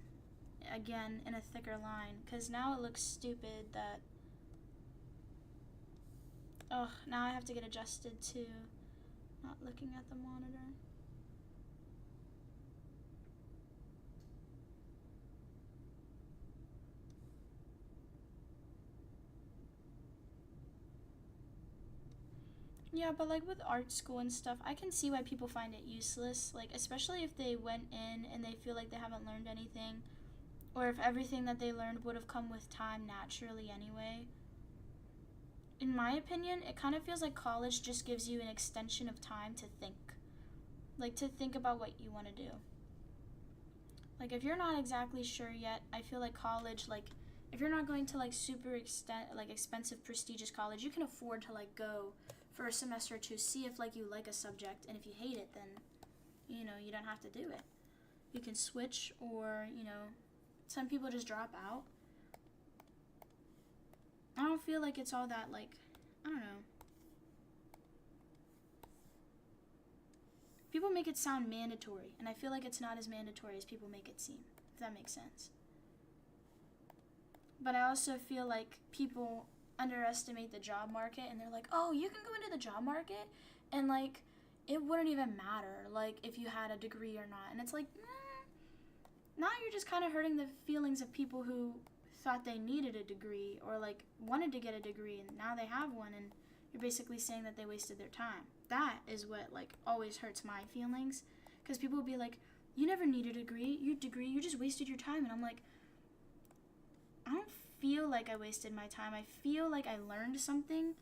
again in a thicker line, because now it looks stupid that... Ugh, now I have to get adjusted to not looking at the monitor. Yeah, but like with art school and stuff, I can see why people find it useless, like especially if they went in and they feel like they haven't learned anything, or if everything that they learned would have come with time naturally anyway. In my opinion, it kind of feels like college just gives you an extension of time to think. Like, to think about what you want to do. Like, if you're not exactly sure yet, I feel like college, like, if you're not going to, like, super expensive, prestigious college, you can afford to, like, go for a semester or two, see if, like, you like a subject, and if you hate it, then, you know, you don't have to do it. You can switch, or, you know, some people just drop out. I don't feel like it's all that, like, I don't know. People make it sound mandatory, and I feel like it's not as mandatory as people make it seem, if that makes sense. But I also feel like people underestimate the job market, and they're like, oh, you can go into the job market, and, like, it wouldn't even matter, like, if you had a degree or not. And it's like, now you're just kind of hurting the feelings of people who thought they needed a degree, or like wanted to get a degree, and now they have one, and you're basically saying that they wasted their time. That is what like always hurts my feelings, because people will be like, you never needed a degree, you just wasted your time. And I'm like, I don't feel like I wasted my time. I feel like I learned something,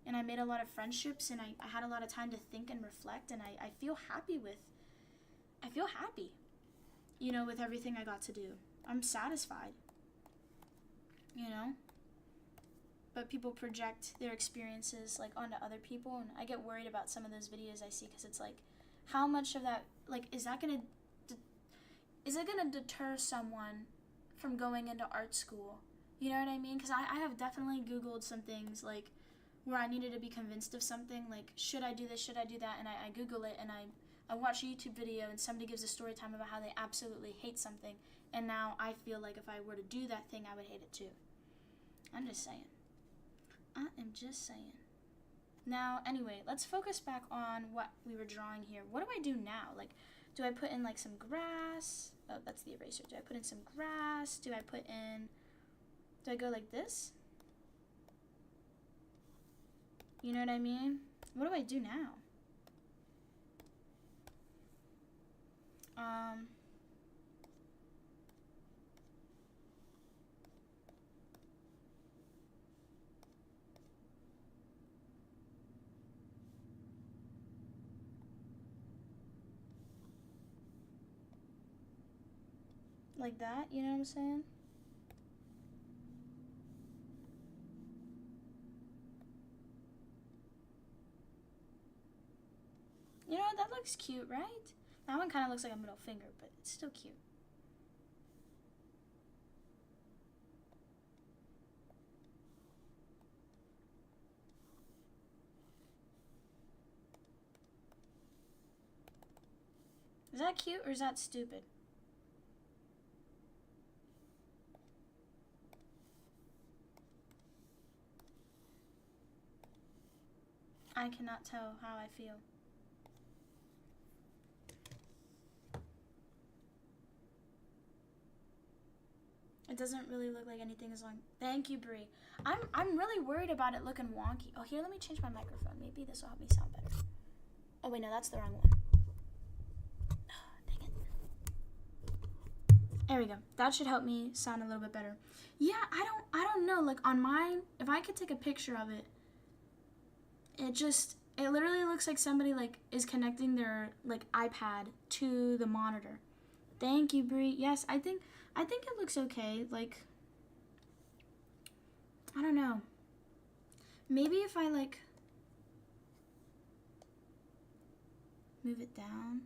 and I made a lot of friendships, and I had a lot of time to think and reflect, and I feel happy, you know, with everything I got to do. I'm satisfied. You know, but people project their experiences like onto other people, and I get worried about some of those videos I see, because it's like, how much of that, like, is it gonna deter someone from going into art school? You know what I mean? Because I have definitely Googled some things, like, where I needed to be convinced of something, like, should I do this, should I do that, and I Google it, and I watch a YouTube video, and somebody gives a story time about how they absolutely hate something, and now I feel like if I were to do that thing, I would hate it too. I'm just saying. I am just saying. Now, anyway, let's focus back on what we were drawing here. What do I do now? Like, do I put in, like, some grass? Oh, that's the eraser. Do I put in some grass? Do I go like this? You know what I mean? What do I do now? like that, you know what I'm saying? You know, that looks cute, right? That one kind of looks like a middle finger, but it's still cute. Is that cute or is that stupid? I cannot tell how I feel. It doesn't really look like anything as long. Thank you, Brie. I'm really worried about it looking wonky. Oh, here, let me change my microphone. Maybe this will help me sound better. Oh wait, no, that's the wrong one. Oh, dang it. There we go. That should help me sound a little bit better. Yeah, I don't know. Like on mine, if I could take a picture of it, it literally looks like somebody like is connecting their like iPad to the monitor. Thank you, Brie. Yes, I think it looks okay. Like, I don't know. Maybe if I like move it down.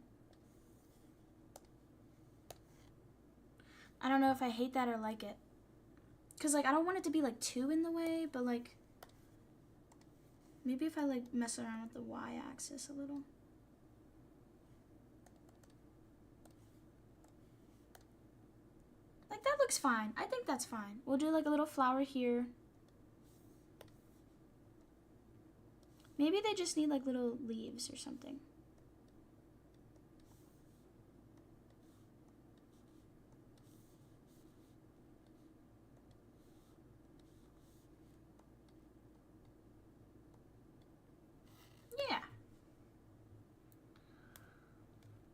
I don't know if I hate that or like it. Cause like I don't want it to be like too in the way, but like maybe if I like mess around with the y-axis a little. Like that looks fine. I think that's fine. We'll do like a little flower here. Maybe they just need like little leaves or something.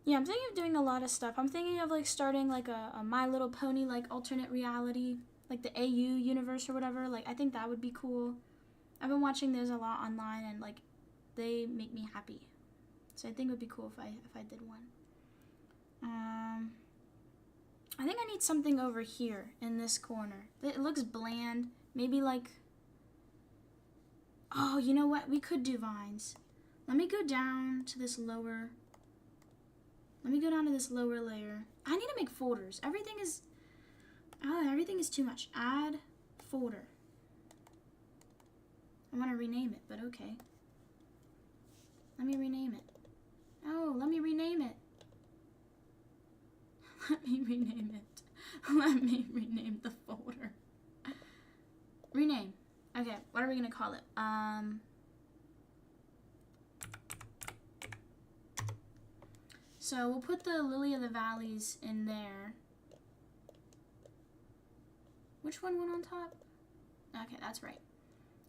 Yeah, I'm thinking of doing a lot of stuff. I'm thinking of like starting like a My Little Pony like alternate reality, like the AU universe or whatever. Like I think that would be cool. I've been watching those a lot online and like they make me happy. So I think it would be cool if I did one. I think I need something over here in this corner. It looks bland. Maybe like, oh, you know what? We could do vines. Let me go down to this lower. Let me go down to this lower layer. I need to make folders. Everything is too much. Add folder. I want to rename it, but okay. Let me rename it. Oh, let me rename it. Let me rename it. Let me rename the folder. Rename. Okay, what are we gonna call it? So we'll put the Lily of the Valleys in there. Which one went on top? Okay, that's right.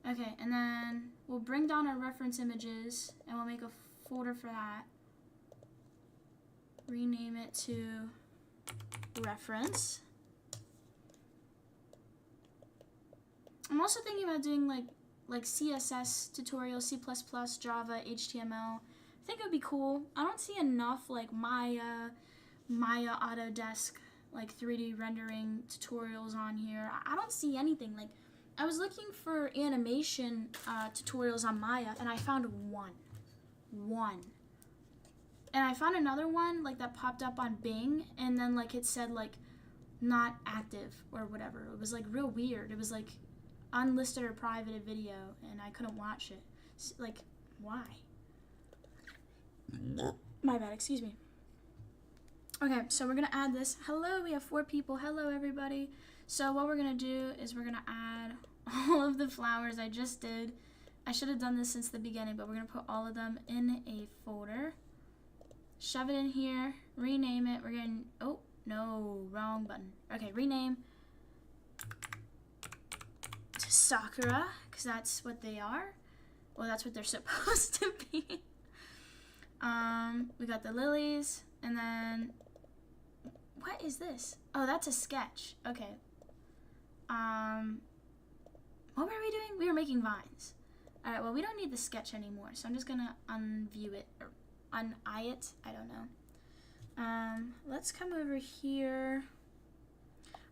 Okay, and then we'll bring down our reference images and we'll make a folder for that. Rename it to reference. I'm also thinking about doing like CSS tutorials, C++, Java, HTML. I think it would be cool. I don't see enough like Maya, Autodesk, like 3D rendering tutorials on here. I don't see anything. Like, I was looking for animation tutorials on Maya, and I found one. And I found another one like that popped up on Bing, and then like it said like not active or whatever. It was like real weird. It was like unlisted or private video, and I couldn't watch it. Like, why? My bad, excuse me. Okay, so we're gonna add this. Hello, we have 4 people. Hello, everybody. So what we're gonna do is we're gonna add all of the flowers I just did. I should have done this since the beginning, but we're gonna put all of them in a folder. Shove it in here, rename it. We're gonna, oh, no, wrong button. Okay, rename to Sakura, because that's what they are. Well, that's what they're supposed to be. We got the lilies, and then, what is this? Oh, that's a sketch. Okay. What were we doing? We were making vines. All right, well, we don't need the sketch anymore, so I'm just gonna unview it, or un-eye it, I don't know. Let's come over here.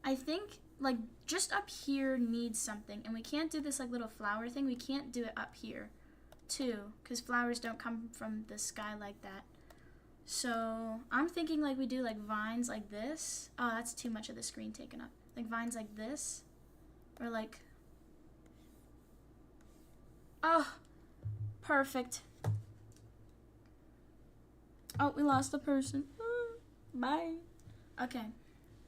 I think like just up here needs something, and we can't do this like little flower thing. We can't do it up here too, because flowers don't come from the sky like that. So I'm thinking like we do like vines like this. Oh, that's too much of the screen taken up. Like vines like this, or like, oh, perfect. Oh, we lost the person. Bye. Okay,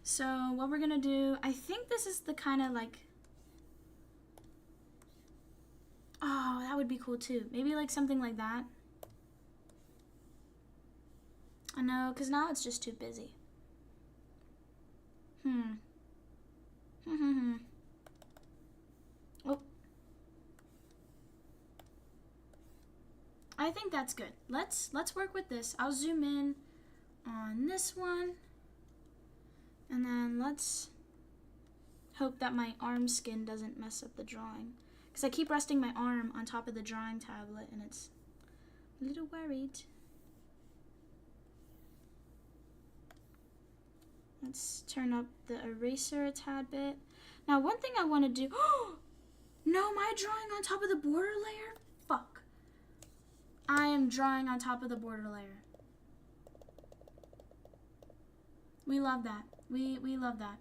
so what we're gonna do, I think this is the kind of like, oh, that would be cool too. Maybe like something like that. I know, because now it's just too busy. Oh. I think that's good. Let's work with this. I'll zoom in on this one. And then let's hope that my arm skin doesn't mess up the drawing. Because I keep resting my arm on top of the drawing tablet and it's a little worried. Let's turn up the eraser a tad bit. Now, one thing I want to do... No, am I drawing on top of the border layer? Fuck. I am drawing on top of the border layer. We love that. We love that.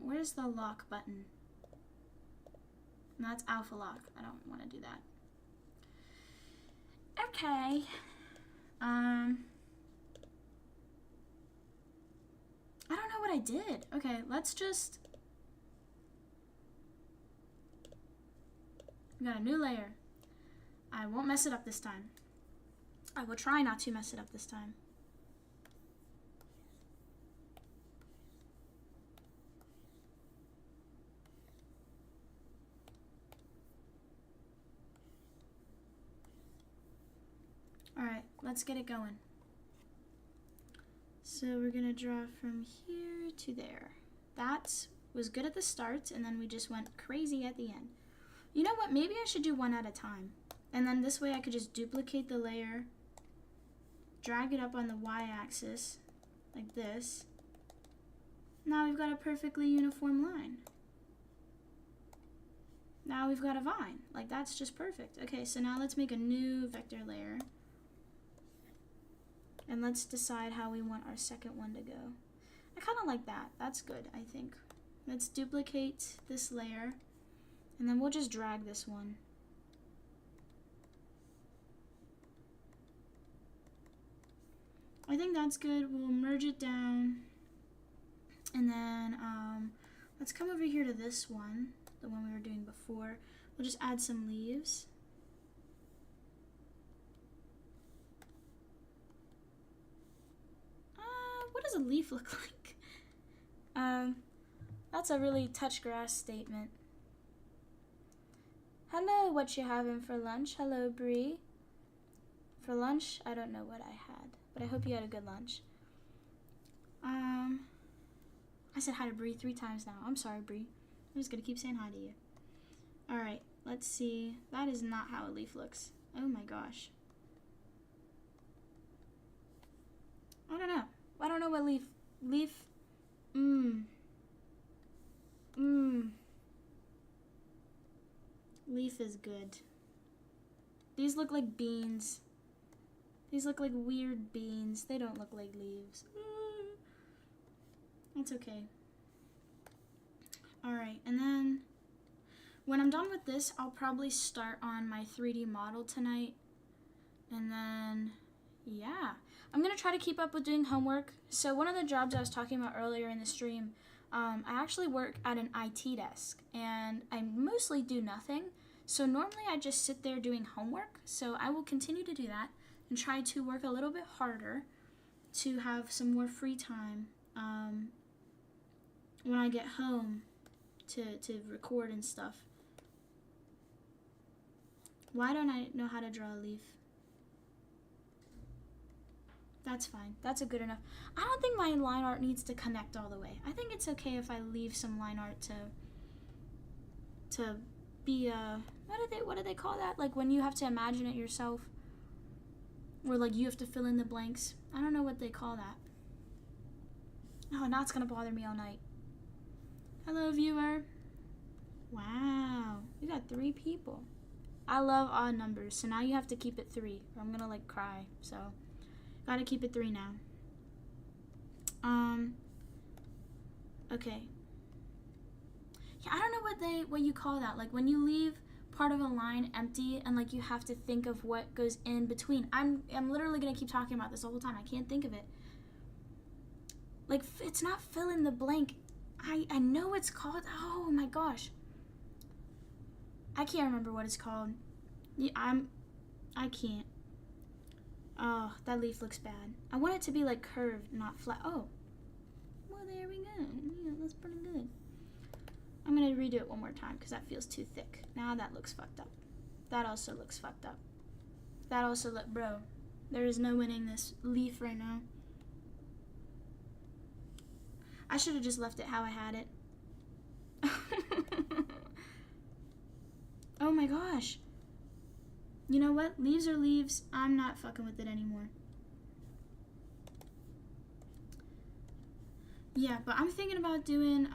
Where's the lock button? And that's alpha lock. I don't want to do that. Okay. I don't know what I did. Okay, let's just... We got a new layer. I won't mess it up this time. I will try not to mess it up this time. Alright, let's get it going. So we're gonna draw from here to there. That was good at the start, and then we just went crazy at the end. You know what, maybe I should do one at a time. And then this way I could just duplicate the layer, drag it up on the y-axis, like this. Now we've got a perfectly uniform line. Now we've got a vine. Like, that's just perfect. Okay, so now let's make a new vector layer. And let's decide how we want our second one to go. I kind of like that. That's good, I think. Let's duplicate this layer. And then we'll just drag this one. I think that's good. We'll merge it down. And then let's come over here to this one, the one we were doing before. We'll just add some leaves. What does a leaf look like? That's a really touch grass statement. Hello, what you having for lunch? Hello, Bree. For lunch, I don't know what I had, but I hope you had a good lunch. I said hi to Bree 3 times now. I'm sorry, Bree. I'm just gonna keep saying hi to you. Alright, let's see. That is not how a leaf looks. Oh my gosh. I don't know. I don't know what leaf. Leaf is good. These look like beans. These look like weird beans. They don't look like leaves. It's okay. Alright, and then when I'm done with this, I'll probably start on my 3D model tonight. And then, yeah. I'm going to try to keep up with doing homework. So one of the jobs I was talking about earlier in the stream, I actually work at an IT desk. And I mostly do nothing. So normally I just sit there doing homework. So I will continue to do that and try to work a little bit harder to have some more free time when I get home to record and stuff. Why don't I know how to draw a leaf? That's fine. That's a good enough. I don't think my line art needs to connect all the way. I think it's okay if I leave some line art to be what do they call that? Like when you have to imagine it yourself, or like you have to fill in the blanks. I don't know what they call that. Oh, now it's gonna bother me all night. Hello, viewer. Wow, we got 3 people. I love odd numbers, so now you have to keep it 3, or I'm gonna like cry. So, gotta keep it 3 now. Okay. Yeah, I don't know what you call that. Like when you leave part of a line empty and like you have to think of what goes in between. I'm literally gonna keep talking about this the whole time. I can't think of it. Like it's not fill in the blank. I know it's called. Oh my gosh. I can't remember what it's called. Yeah, I can't. Oh, that leaf looks bad. I want it to be like curved, not flat. Oh. Well, there we go. Yeah, that's pretty good. I'm gonna redo it one more time because that feels too thick. Now that looks fucked up. That also looks fucked up. That also bro, there is no winning this leaf right now. I should have just left it how I had it. Oh my gosh. You know what? Leaves are leaves. I'm not fucking with it anymore. Yeah, but I'm thinking about doing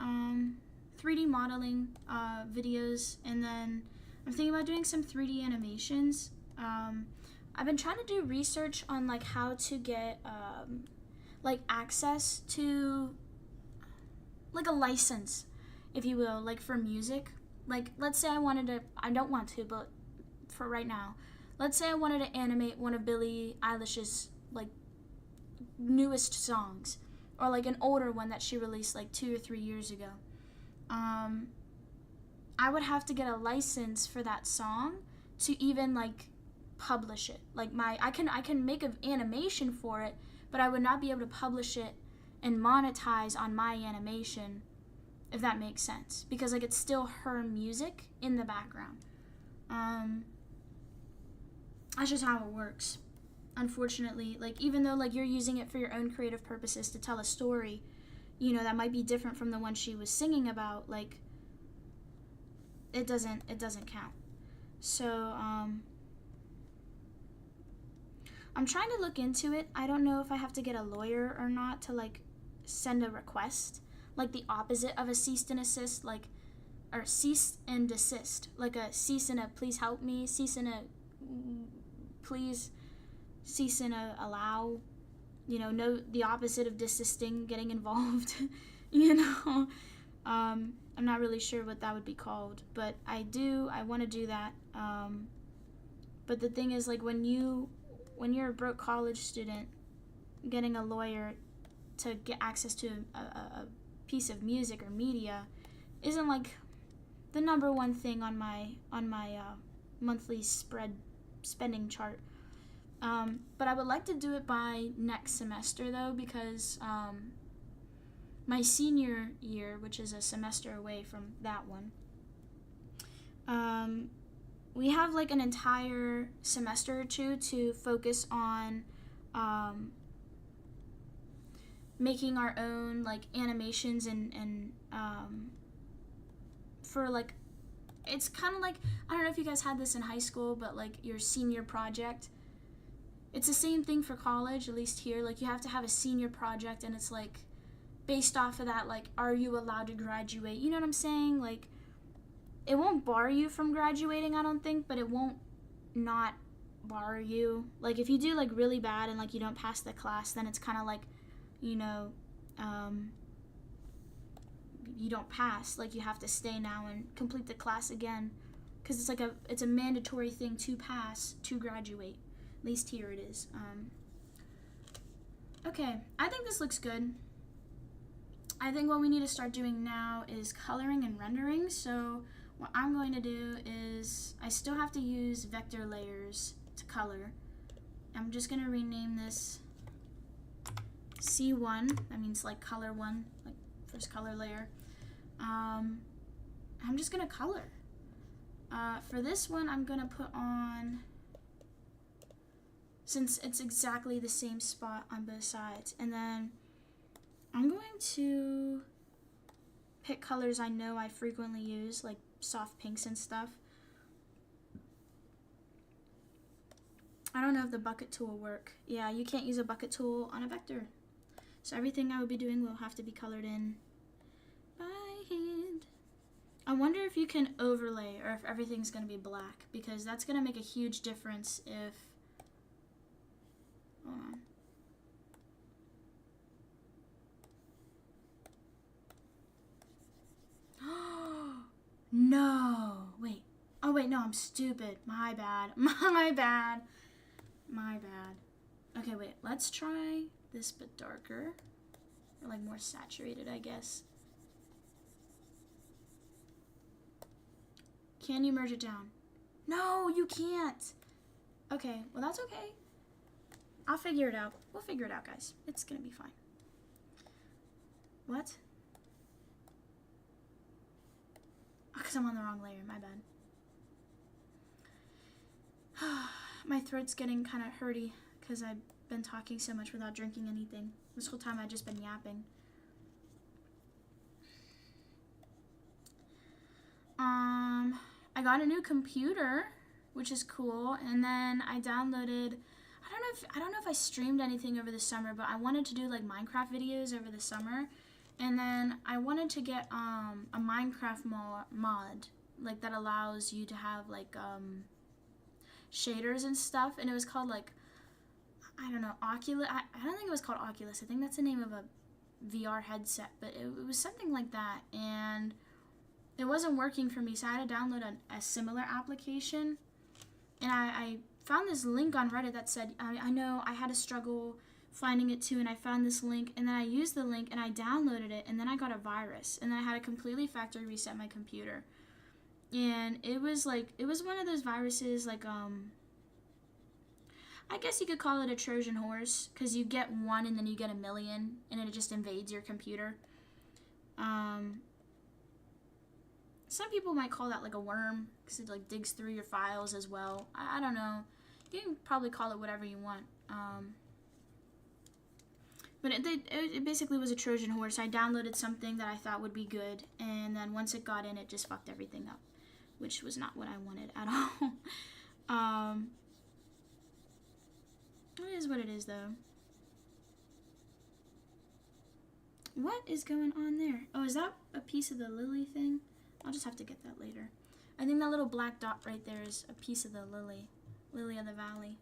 3D modeling videos, and then I'm thinking about doing some 3D animations. I've been trying to do research on like how to get like access to like a license, if you will, like for music. Like let's say I don't want to, but for right now, let's say I wanted to animate one of Billie Eilish's like newest songs, or like an older one that she released like 2 or 3 years ago. I would have to get a license for that song to even like publish it. Like I can make an animation for it, but I would not be able to publish it and monetize on my animation, if that makes sense, because like it's still her music in the background. That's just how it works. Unfortunately, like even though like you're using it for your own creative purposes to tell a story, you know, that might be different from the one she was singing about, like it doesn't count. So I'm trying to look into it. I don't know if I have to get a lawyer or not to like send a request, like the opposite of a cease and assist, like, or cease and desist, like a cease and a please help me, cease and a please, cease and a allow, you know, no, the opposite of desisting, getting involved, you know. I'm not really sure what that would be called, but I want to do that. But the thing is, like, when you're a broke college student, getting a lawyer to get access to a piece of music or media isn't like the number one thing on my monthly spending chart. But I would like to do it by next semester though, because my senior year, which is a semester away from that one, we have like an entire semester or two to focus on making our own like animations and for like, it's kind of like, I don't know if you guys had this in high school, but like your senior project, it's the same thing for college, at least here. Like you have to have a senior project, and it's like based off of that, like, are you allowed to graduate? You know what I'm saying? Like, it won't bar you from graduating, I don't think, but it won't not bar you. Like if you do like really bad and like you don't pass the class, then it's kind of like, you know, you don't pass. Like you have to stay now and complete the class again, because it's like it's a mandatory thing to pass to graduate. At least here it is. Okay, I think this looks good. I think what we need to start doing now is coloring and rendering. So what I'm going to do is, I still have to use vector layers to color. I'm just going to rename this C1. That means like color 1, like first color layer. I'm just going to color. For this one, I'm going to put on, since it's exactly the same spot on both sides, and then I'm going to pick colors I know I frequently use, like soft pinks and stuff. I don't know if the bucket tool will work. Yeah, you can't use a bucket tool on a vector. So everything I will be doing will have to be colored in by hand. I wonder if you can overlay or if everything's going to be black, because that's going to make a huge difference if... Hold on. No! Wait. Oh, wait, no, I'm stupid. My bad. My bad. My bad. Okay, wait. Let's try this but darker. Or, like, more saturated, I guess. Can you merge it down? No, you can't. Okay, well, that's okay. I'll figure it out. We'll figure it out, guys. It's gonna be fine. What? Oh, because I'm on the wrong layer. My bad. My throat's getting kind of hurty because I've been talking so much without drinking anything. This whole time I've just been yapping. I got a new computer, which is cool, and then I downloaded, I don't know if I streamed anything over the summer, but I wanted to do like Minecraft videos over the summer, and then I wanted to get a Minecraft mod like that allows you to have like shaders and stuff, and it was called like, I don't know, Oculus. I don't think it was called Oculus. I think that's the name of a VR headset, but it was something like that, and it wasn't working for me, so I had to download a similar application. And I found this link on Reddit that said, I know I had a struggle finding it too, and I found this link, and then I used the link, and I downloaded it, and then I got a virus, and then I had to completely factory reset my computer. And it was like, it was one of those viruses, like, I guess you could call it a Trojan horse, because you get one and then you get a million, and it just invades your computer. Some people might call that like a worm, because it like digs through your files as well. I don't know. You can probably call it whatever you want. But it basically was a Trojan horse. I downloaded something that I thought would be good, and then once it got in, it just fucked everything up, which was not what I wanted at all. It is what it is, though. What is going on there? Oh, is that a piece of the lily thing? I'll just have to get that later. I think that little black dot right there is a piece of the lily of the valley.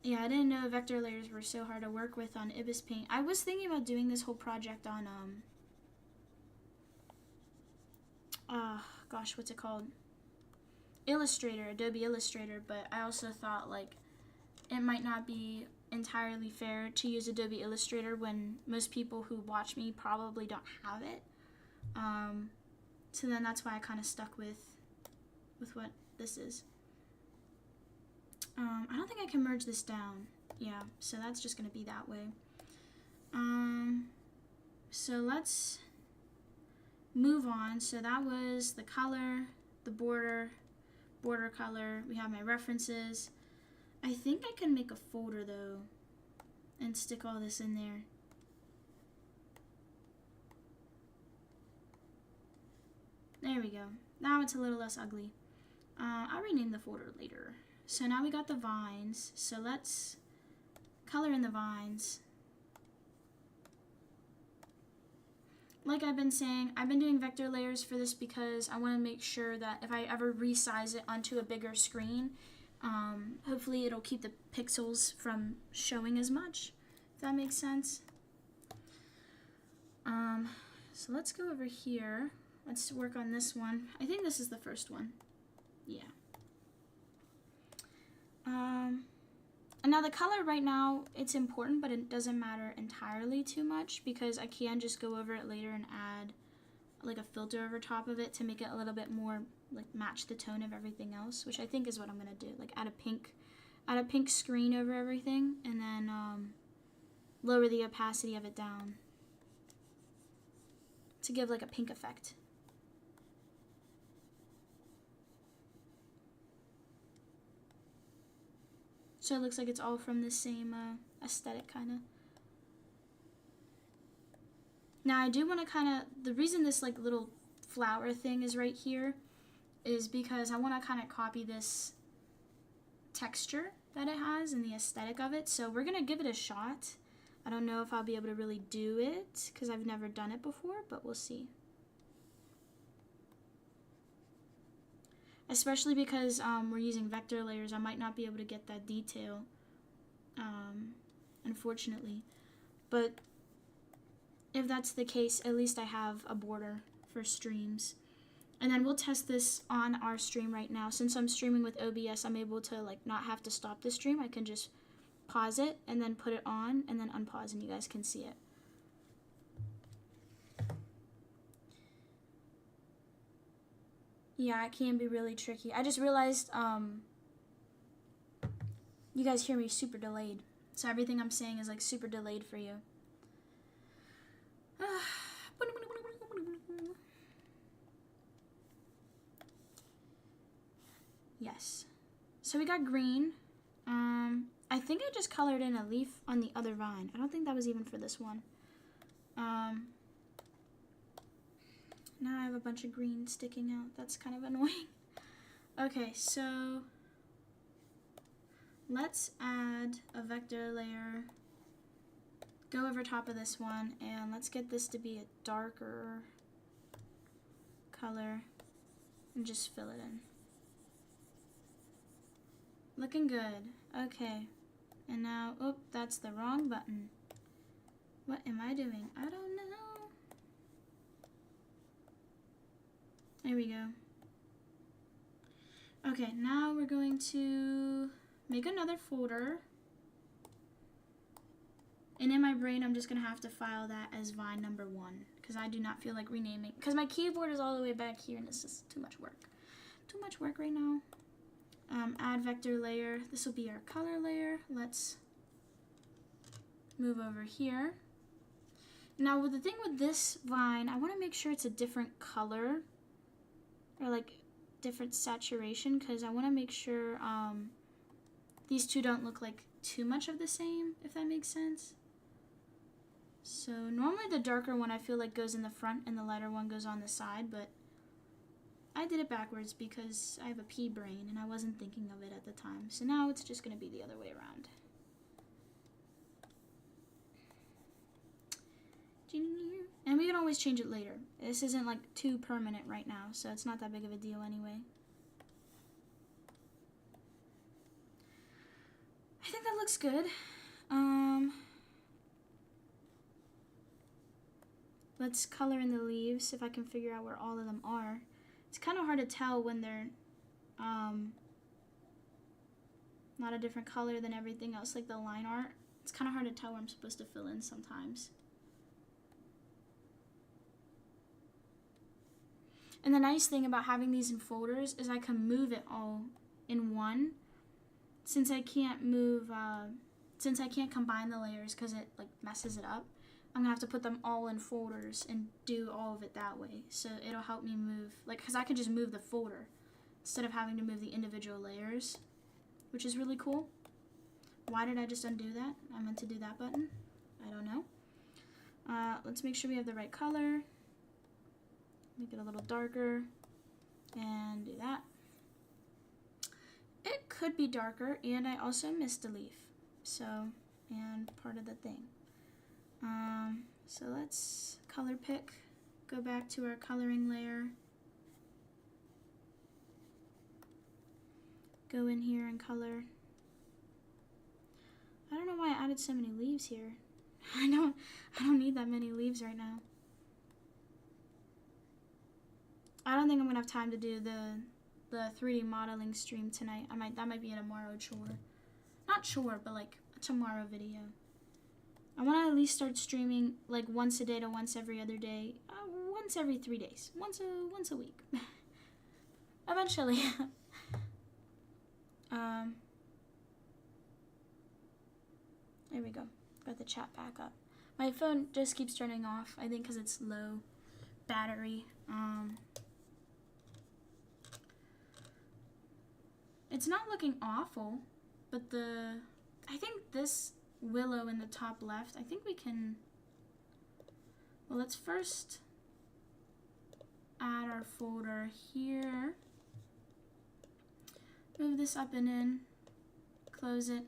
Yeah, I didn't know vector layers were so hard to work with on Ibis Paint. I was thinking about doing this whole project on, gosh, what's it called? Illustrator, Adobe Illustrator, but I also thought, like, it might not be entirely fair to use Adobe Illustrator when most people who watch me probably don't have it. So then that's why I kind of stuck with what this is. I don't think I can merge this down. Yeah, so that's just going to be that way. So let's move on. So that was the color, the border color. We have my references. I think I can make a folder though and stick all this in there. There we go. Now it's a little less ugly. I'll rename the folder later. So now we got the vines. So let's color in the vines. Like I've been saying, I've been doing vector layers for this because I want to make sure that if I ever resize it onto a bigger screen, hopefully it'll keep the pixels from showing as much, if that makes sense. So let's go over here. Let's work on this one. I think this is the first one. Yeah. And now the color right now, it's important, but it doesn't matter entirely too much because I can just go over it later and add like a filter over top of it to make it a little bit more like match the tone of everything else, which I think is what I'm gonna do. Like add a pink screen over everything, and then lower the opacity of it down to give like a pink effect. So it looks like it's all from the same aesthetic, kind of. Now I do want to kind of, the reason this like little flower thing is right here is because I want to kind of copy this texture that it has and the aesthetic of it. So we're gonna give it a shot. I don't know if I'll be able to really do it because I've never done it before, but we'll see. Especially because we're using vector layers, I might not be able to get that detail, unfortunately. But if that's the case, at least I have a border for streams. And then we'll test this on our stream right now. Since I'm streaming with OBS, I'm able to like not have to stop the stream. I can just pause it and then put it on and then unpause and you guys can see it. Yeah, it can be really tricky. I just realized you guys hear me super delayed. So everything I'm saying is like super delayed for you. Yes. So we got green. I think I just colored in a leaf on the other vine. I don't think that was even for this one. Now I have a bunch of green sticking out. That's kind of annoying. Okay, so let's add a vector layer. Go over top of this one, and let's get this to be a darker color and just fill it in. Looking good. Okay. And now, oh, that's the wrong button. What am I doing? I don't know. There we go. Okay, now we're going to make another folder. And in my brain, I'm just going to have to file that as vine number 1 because I do not feel like renaming. Because my keyboard is all the way back here and it's just too much work. Too much work right now. Add vector layer. This will be our color layer. Let's move over here. Now, with the thing with this vine, I want to make sure it's a different color or like different saturation because I want to make sure these two don't look like too much of the same, if that makes sense. So normally the darker one I feel like goes in the front and the lighter one goes on the side, but I did it backwards because I have a pea brain and I wasn't thinking of it at the time. So now it's just going to be the other way around. And we can always change it later. This isn't like too permanent right now, so it's not that big of a deal anyway. I think that looks good. Let's color in the leaves if I can figure out where all of them are. It's kind of hard to tell when they're not a different color than everything else, like the line art. It's kind of hard to tell where I'm supposed to fill in sometimes. And the nice thing about having these in folders is I can move it all in one. Since I can't move, since I can't combine the layers because it like messes it up, I'm gonna have to put them all in folders and do all of it that way. So it'll help me move, like, because I can just move the folder instead of having to move the individual layers, which is really cool. Why did I just undo that? I meant to do that button. I don't know. Let's make sure we have the right color. Make it a little darker and do that. It could be darker, and I also missed a leaf, so, and part of the thing. So let's color pick, go back to our coloring layer, go in here and color. I don't know why I added so many leaves here. I don't need that many leaves right now. I don't think I'm gonna have time to do the 3D modeling stream tonight. That might be a tomorrow chore. Not chore, but like a tomorrow video. I want to at least start streaming like once a day to once every other day. Once every 3 days. Once a week. Eventually. There we go. Got the chat back up. My phone just keeps turning off. I think because it's low battery. It's not looking awful, but I think this willow in the top left, I think we can, well, let's first add our folder here. Move this up and in, close it.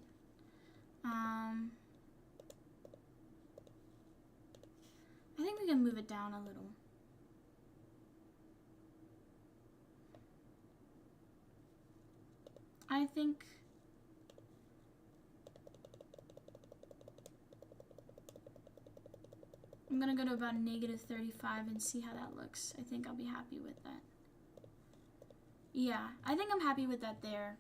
I think we can move it down a little. I think I'm gonna go to about -35 and see how that looks. I think I'll be happy with that. Yeah, I think I'm happy with that there.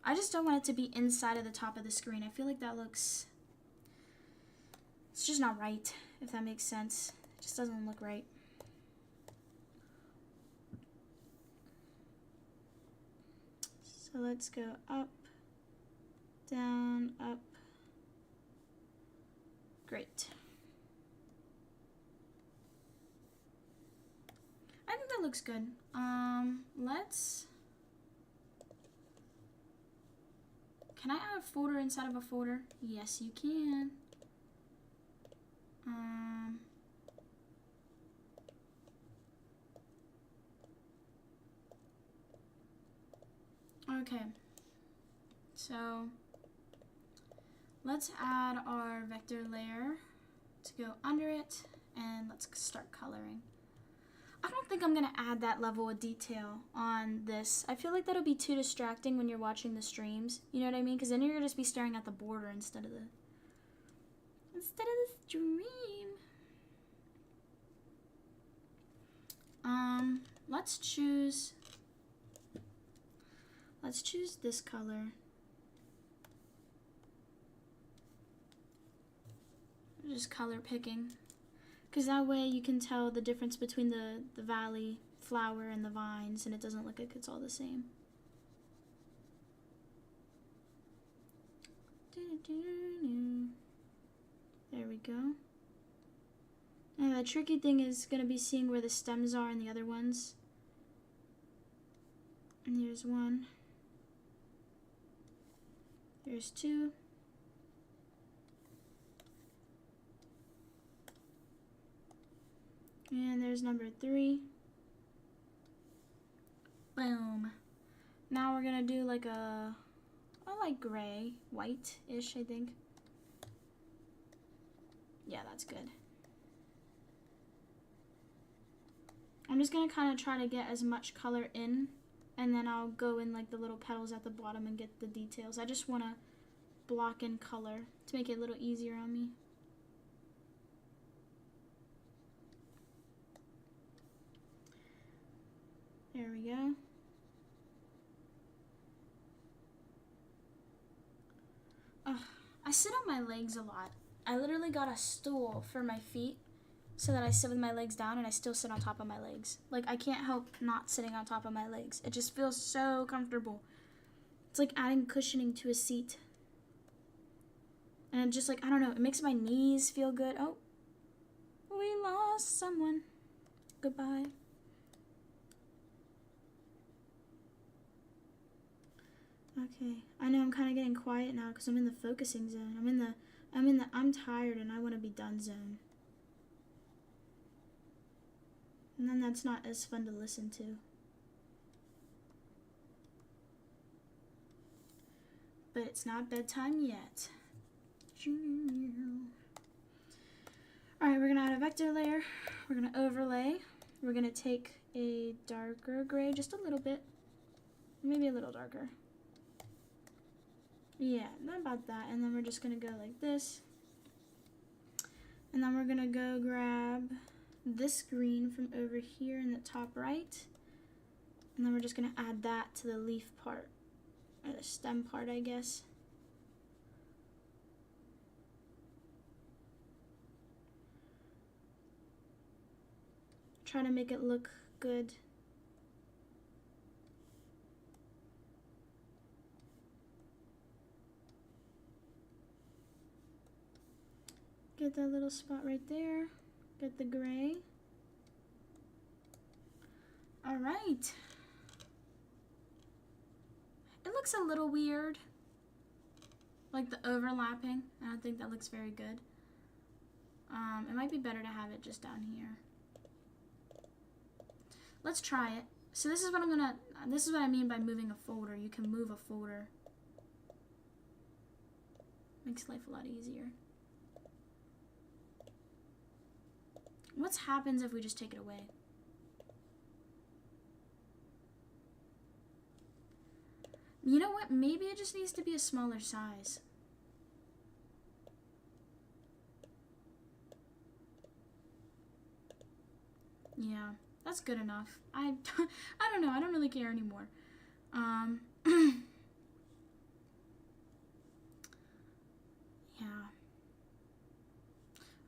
I just don't want it to be inside of the top of the screen. I feel like that looks, it's just not right, if that makes sense. It just doesn't look right. So let's go up, down, up. Great. I think that looks good. Can I add a folder inside of a folder? Yes, you can. Okay. So let's add our vector layer to go under it, and let's start coloring. I don't think I'm gonna add that level of detail on this. I feel like that'll be too distracting when you're watching the streams. You know what I mean? Because then you're gonna just be staring at the border instead of the stream. Let's choose this color. Just color picking. Because that way you can tell the difference between the valley flower and the vines, and it doesn't look like it's all the same. There we go. And the tricky thing is going to be seeing where the stems are in the other ones. And here's one. There's two. And there's number 3. Boom. Now we're gonna do like I like gray, white-ish, I think. Yeah, that's good. I'm just gonna kind of try to get as much color in, and then I'll go in like the little petals at the bottom and get the details. I just wanna block in color to make it a little easier on me. There we go. I sit on my legs a lot. I literally got a stool for my feet so that I sit with my legs down, and I still sit on top of my legs. Like, I can't help not sitting on top of my legs. It just feels so comfortable. It's like adding cushioning to a seat. And just like, I don't know, it makes my knees feel good. Oh, we lost someone. Goodbye. Okay, I know I'm kind of getting quiet now because I'm in the focusing zone. I'm tired and I want to be done zone. And then that's not as fun to listen to. But it's not bedtime yet. Alright, we're going to add a vector layer. We're going to overlay. We're going to take a darker gray, just a little bit. Maybe a little darker. Yeah, not about that. And then we're just going to go like this. And then we're going to go grab this green from over here in the top right. And then we're just going to add that to the leaf part, or the stem part, I guess. Try to make it look good. Get that little spot right there. Get the gray. All right. It looks a little weird. Like the overlapping. I don't think that looks very good. It might be better to have it just down here. Let's try it. So this is what I mean by moving a folder. You can move a folder. Makes life a lot easier. What happens if we just take it away? You know what? Maybe it just needs to be a smaller size. Yeah, that's good enough. I don't know. I don't really care anymore. Yeah.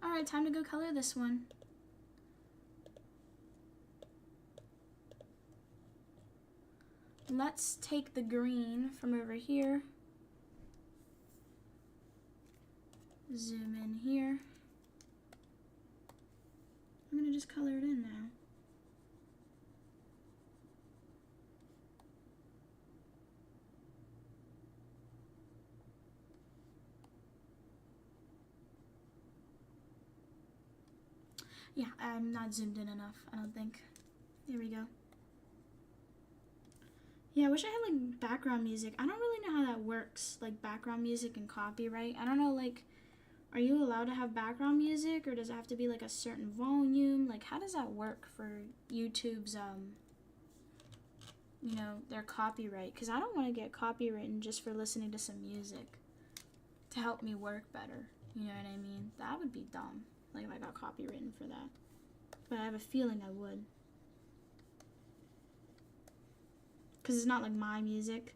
Alright, time to go color this one. Let's take the green from over here. Zoom in here. I'm gonna just color it in now. Yeah, I'm not zoomed in enough, I don't think. There we go. Yeah, I wish I had like background music. I don't really know how that works, like background music and copyright. I don't know, like, are you allowed to have background music, or does it have to be like a certain volume? Like, how does that work for YouTube's, you know, their copyright? Because I don't want to get copywritten just for listening to some music to help me work better. You know what I mean? That would be dumb, like if I got copywritten for that. But I have a feeling I would. Because it's not like my music.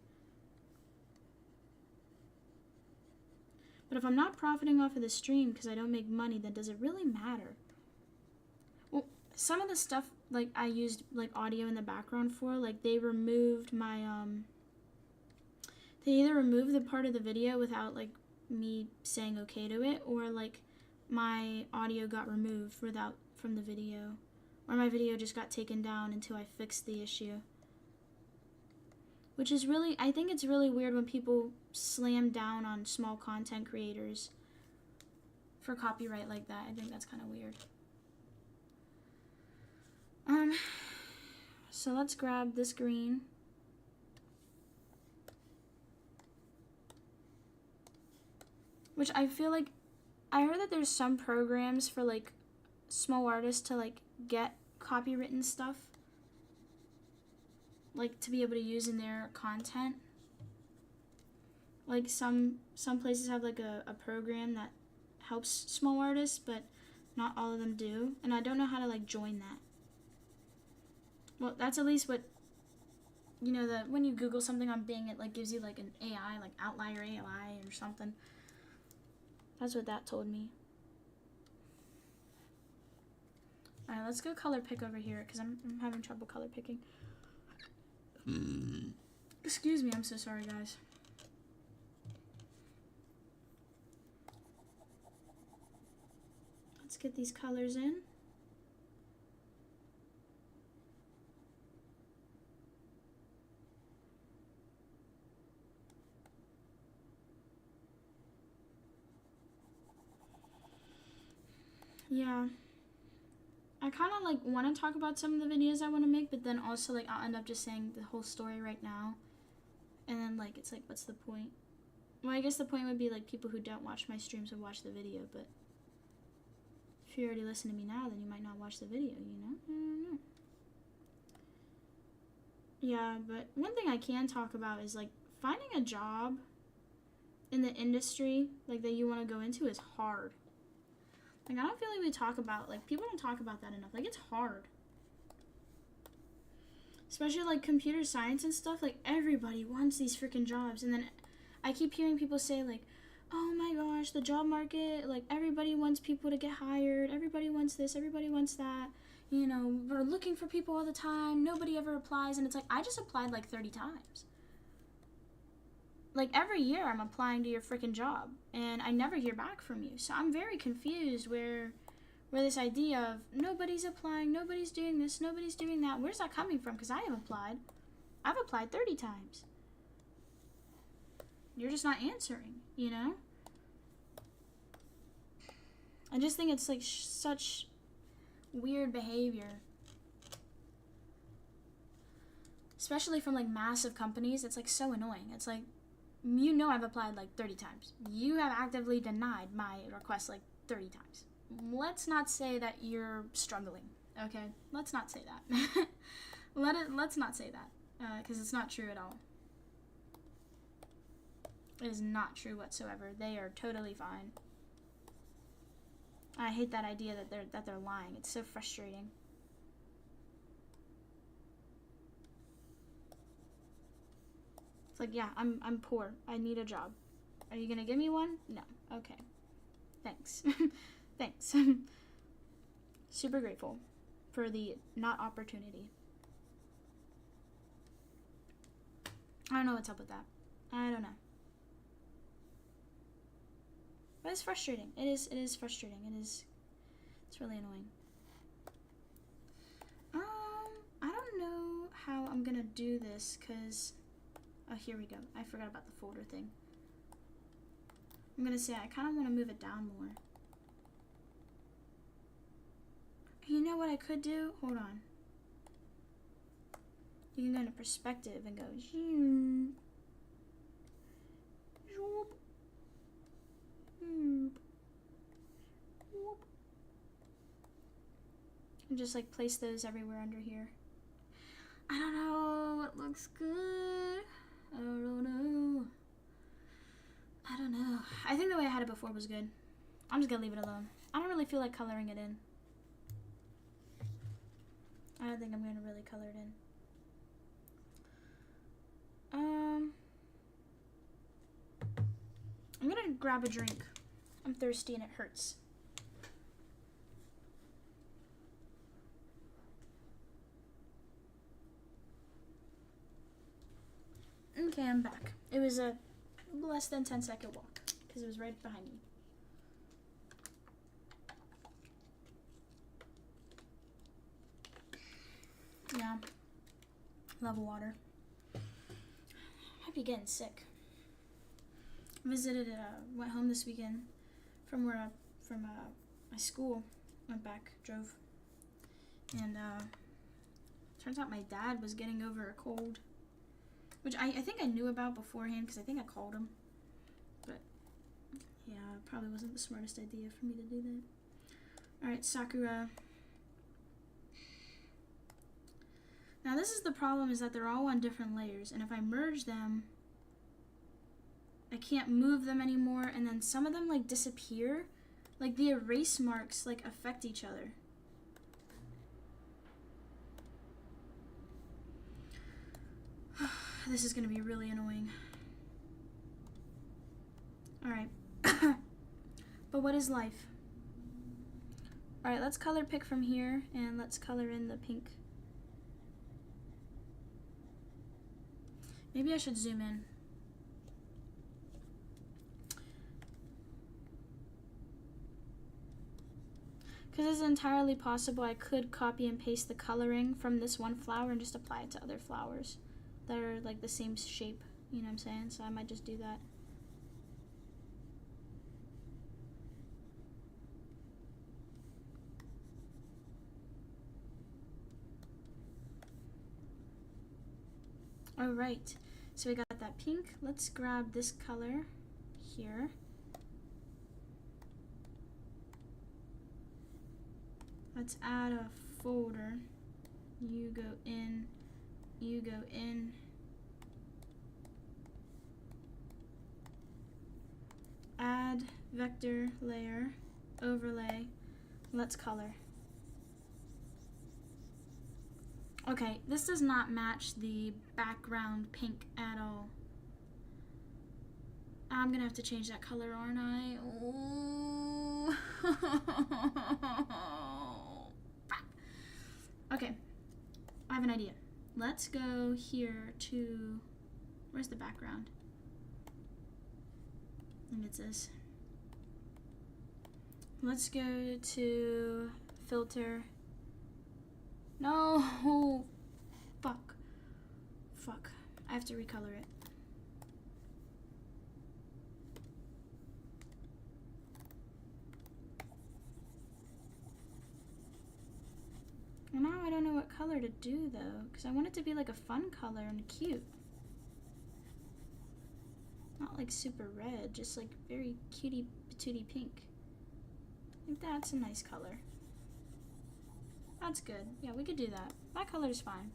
But if I'm not profiting off of the stream because I don't make money, then does it really matter? Well, some of the stuff like I used like audio in the background for, like they removed my they either removed the part of the video without like me saying okay to it, or like my audio got removed from the video, or my video just got taken down until I fixed the issue. Which is really, I think it's really weird when people slam down on small content creators for copyright like that. I think that's kind of weird. So let's grab this green. Which I feel like, I heard that there's some programs for like small artists to like get copywritten stuff, like to be able to use in their content. Like some places have like a program that helps small artists, but not all of them do, and I don't know how to like join that. Well, that's at least what, you know, that when you Google something on Bing, it like gives you like an AI, like Outlier AI or something. That's what that told me. Alright, let's go color pick over here, because I'm having trouble color picking. Excuse me, I'm so sorry, guys. Let's get these colors in. Yeah. I kind of like want to talk about some of the videos I want to make, but then also like I'll end up just saying the whole story right now, and then like it's like, what's the point? Well, I guess the point would be like people who don't watch my streams would watch the video, but if you already listen to me now, then you might not watch the video, you know? I don't know. Yeah, but one thing I can talk about is like finding a job in the industry like that you want to go into is hard. Like, I don't feel like we talk about, like, people don't talk about that enough. Like, it's hard. Especially, like, computer science and stuff. Like, everybody wants these freaking jobs. And then I keep hearing people say, like, oh my gosh, the job market, like, everybody wants people to get hired. Everybody wants this. Everybody wants that. You know, we're looking for people all the time. Nobody ever applies. And it's like, I just applied, like, 30 times. Like, every year I'm applying to your freaking job, and I never hear back from you. So I'm very confused where this idea of nobody's applying, nobody's doing this, nobody's doing that, where's that coming from? Because I have applied. I've applied 30 times. You're just not answering, you know? I just think it's, like, such weird behavior. Especially from, like, massive companies. It's, like, so annoying. It's, like, You know I've applied like 30 times. You have actively denied my request like 30 times. Let's not say that you're struggling, okay? Let's not say that. Let's not say that, because it's not true at all. It is not true whatsoever. They are totally fine. I hate that idea that they're lying. It's so frustrating. It's like, yeah, I'm poor. I need a job. Are you gonna give me one? No. Okay. Thanks. Thanks. Super grateful for the not opportunity. I don't know what's up with that. I don't know. But it's frustrating. It is frustrating. It's really annoying. I don't know how I'm gonna do this, cause oh, here we go. I forgot about the folder thing. I'm gonna say I kind of want to move it down more. You know what I could do? Hold on. You can go into perspective and go zoom. And just like place those everywhere under here. I don't know. It looks good. I don't know. I think the way I had it before was good. I'm just gonna leave it alone. I don't really feel like coloring it in. I don't think I'm gonna really color it in. I'm gonna grab a drink. I'm thirsty and it hurts. Okay, I'm back. It was a less than 10-second walk because it was right behind me. Yeah, love water. Might be getting sick. Visited, went home this weekend from my school. Went back, drove, and turns out my dad was getting over a cold, which I think I knew about beforehand because I think I called him. But yeah, it probably wasn't the smartest idea for me to do that. All right, Sakura. Now this is the problem, is that they're all on different layers, and if I merge them, I can't move them anymore, and then some of them like disappear. Like the erase marks like affect each other. This is gonna be really annoying. Alright. But what is life? Alright, let's color pick from here, and let's color in the pink. Maybe I should zoom in. Because it's entirely possible I could copy and paste the coloring from this one flower and just apply it to other flowers that are like the same shape, you know what I'm saying? So I might just do that. Alright, so we got that pink. Let's grab this color here. Let's add a folder. You go in, you go in. Add vector layer, overlay. Let's color. Okay, this does not match the background pink at all. I'm gonna have to change that color, aren't I? Oh. Okay, I have an idea. Let's go here to, where's the background? I think it's this. Let's go to filter. No, fuck. I have to recolor it. Well, now I don't know what color to do though, because I want it to be like a fun color and cute. like super red, just like very cutie patootie pink. I think that's a nice color. That's good. Yeah, we could do that. That color's fine.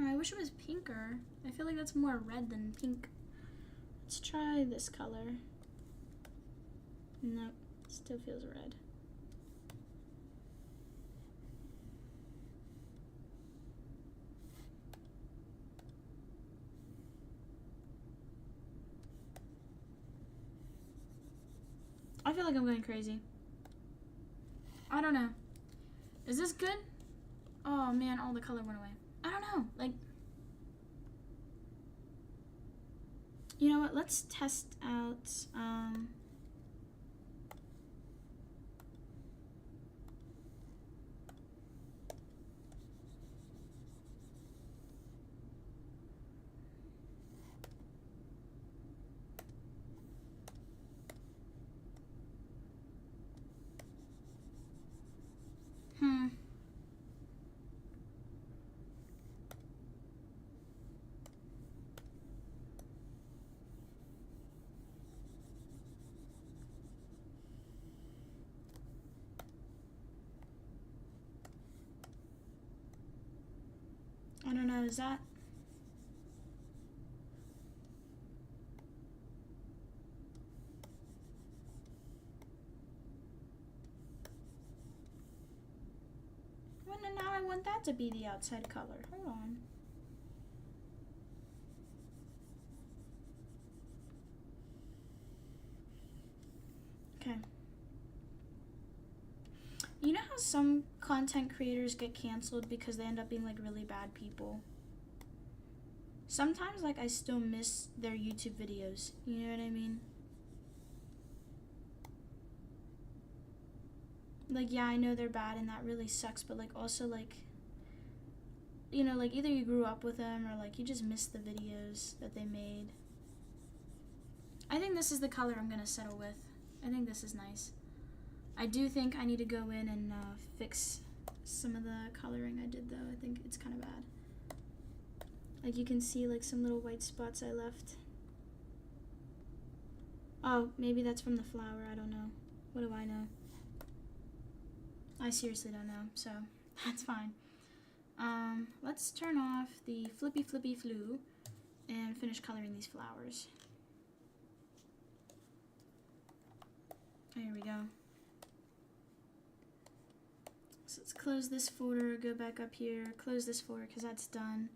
I wish it was pinker. I feel like that's more red than pink. Let's try this color. Nope, still feels red. I feel like I'm going crazy. I don't know. Is this good? Oh man, all the color went away. I don't know. Like, you know what? Let's test out. I don't know. Is that? Well, now I want that to be the outside color. Hold on. Okay. You know how some content creators get canceled because they end up being like really bad people? Sometimes like I still miss their YouTube videos. You know what I mean? Like, yeah, I know they're bad and that really sucks, but like also like, you know, like either you grew up with them or like you just miss the videos that they made. I think this is the color I'm gonna settle with. I think this is nice. I do think I need to go in and fix some of the coloring I did though. I think it's kind of bad. Like you can see like some little white spots I left. Oh, maybe that's from the flower. I don't know. What do I know? I seriously don't know, so that's fine. Let's turn off the flippy flu and finish coloring these flowers. There we go. So let's close this folder, go back up here, close this folder because that's done.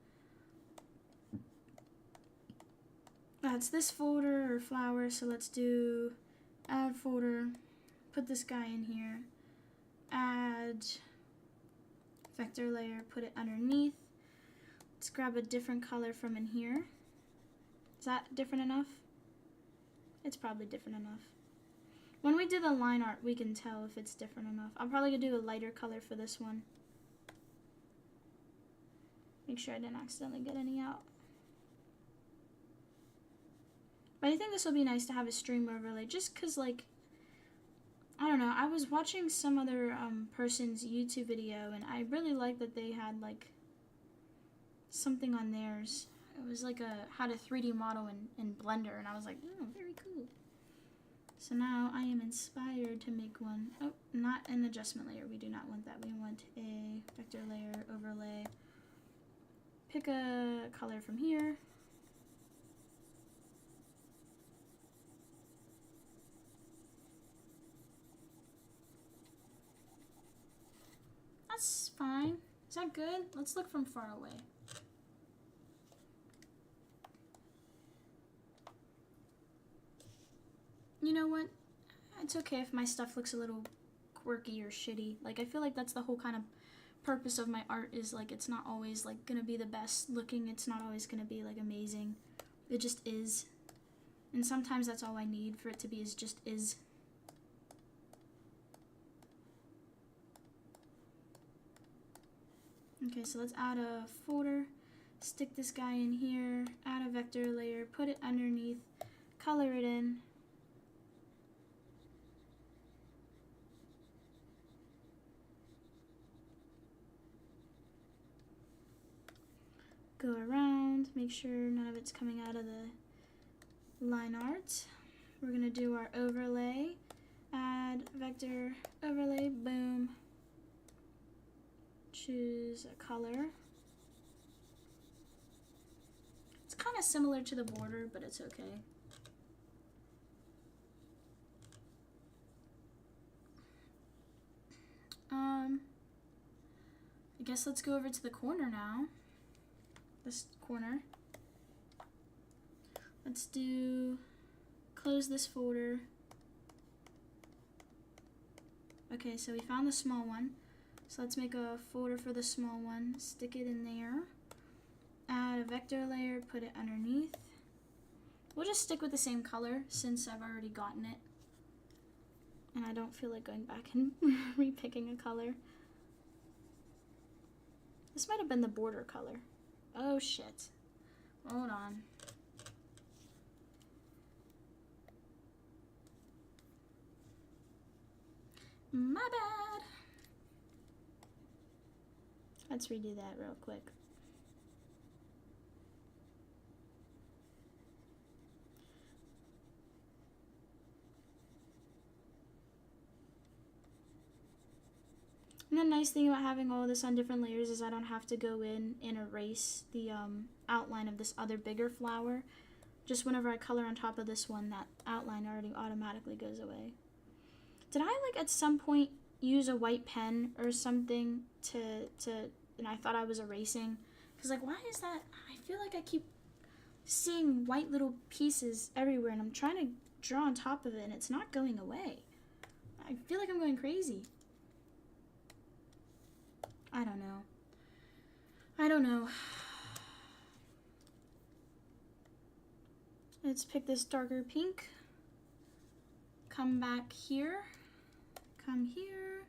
That's this folder or flower, so let's do add folder, put this guy in here, add vector layer, put it underneath. Let's grab a different color from in here. Is that different enough? It's probably different enough. When we do the line art, we can tell if it's different enough. I'm probably gonna do a lighter color for this one. Make sure I didn't accidentally get any out. But I think this will be nice to have a stream overlay just because, like, I don't know, I was watching some other person's YouTube video and I really liked that they had, like, something on theirs. It was like had a 3D model in Blender and I was like, oh, very cool. So now I am inspired to make one. Oh, not an adjustment layer. We do not want that. We want a vector layer overlay. Pick a color from here. That's fine. Is that good? Let's look from far away. You know what? It's okay if my stuff looks a little quirky or shitty. Like, I feel like that's the whole kind of purpose of my art is, like, it's not always, like, gonna be the best looking. It's not always gonna be, like, amazing. It just is. And sometimes that's all I need for it to be is just is. Okay, so let's add a folder, stick this guy in here, add a vector layer, put it underneath, color it in. Go around, make sure none of it's coming out of the line art. We're gonna do our overlay, add vector overlay, boom. Choose a color. It's kind of similar to the border, but it's okay. I guess let's go over to the corner now. This corner. Let's do, close this folder. Okay, so we found the small one. So let's make a folder for the small one, stick it in there. Add a vector layer, put it underneath. We'll just stick with the same color since I've already gotten it. And I don't feel like going back and repicking a color. This might have been the border color. Oh shit. Hold on. My bad. Let's redo that real quick. And the nice thing about having all this on different layers is I don't have to go in and erase the outline of this other bigger flower. Just whenever I color on top of this one, that outline already automatically goes away. Did I like at some point use a white pen or something and I thought I was erasing? Because like, why is that? I feel like I keep seeing white little pieces everywhere and I'm trying to draw on top of it and it's not going away. I feel like I'm going crazy. I don't know. I don't know. Let's pick this darker pink. Come back here. Come here.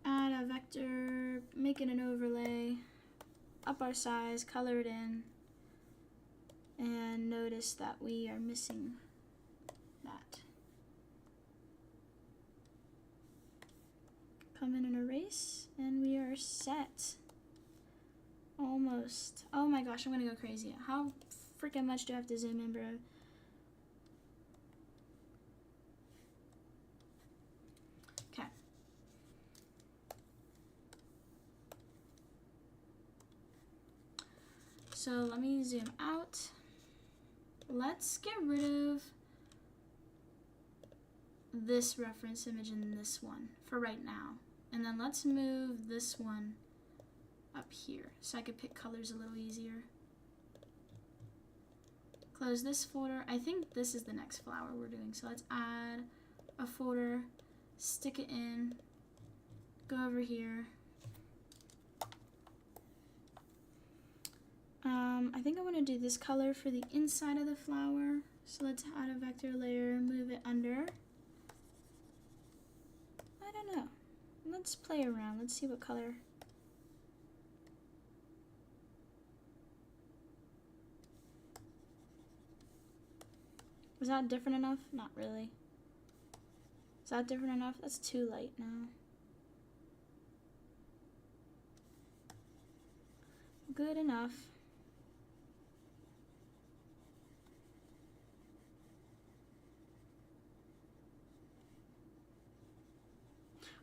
Add a vector. Make it an overlay. Up our size. Color it in. And notice that we are missing that. Come in and erase, and we are set. Almost. Oh my gosh, I'm gonna go crazy. How freaking much do I have to zoom in, bro? Okay. So let me zoom out. Let's get rid of this reference image in this one for right now. And then let's move this one up here so I could pick colors a little easier. Close this folder. I think this is the next flower we're doing. So let's add a folder, stick it in, go over here. I think I want to do this color for the inside of the flower. So let's add a vector layer, move it under. I don't know. Let's play around. Let's see what color. Was that different enough? Not really. Is that different enough? That's too light now. Good enough.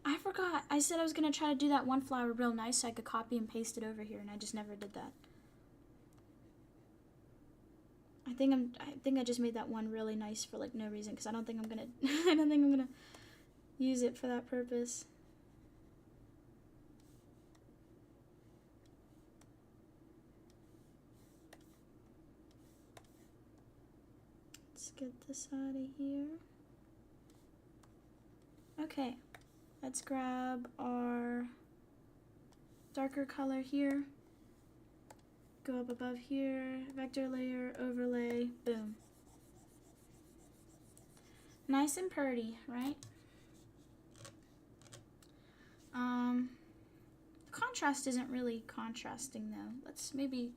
I forgot. I said I was going to try to do that one flower real nice so I could copy and paste it over here, and I just never did that. I think I just made that one really nice for like no reason because I don't think I'm going to I don't think I'm going to use it for that purpose. Let's get this out of here. Okay. Let's grab our darker color here, go up above here, vector layer, overlay, boom. Nice and pretty, right? Contrast isn't really contrasting though. Let's maybe,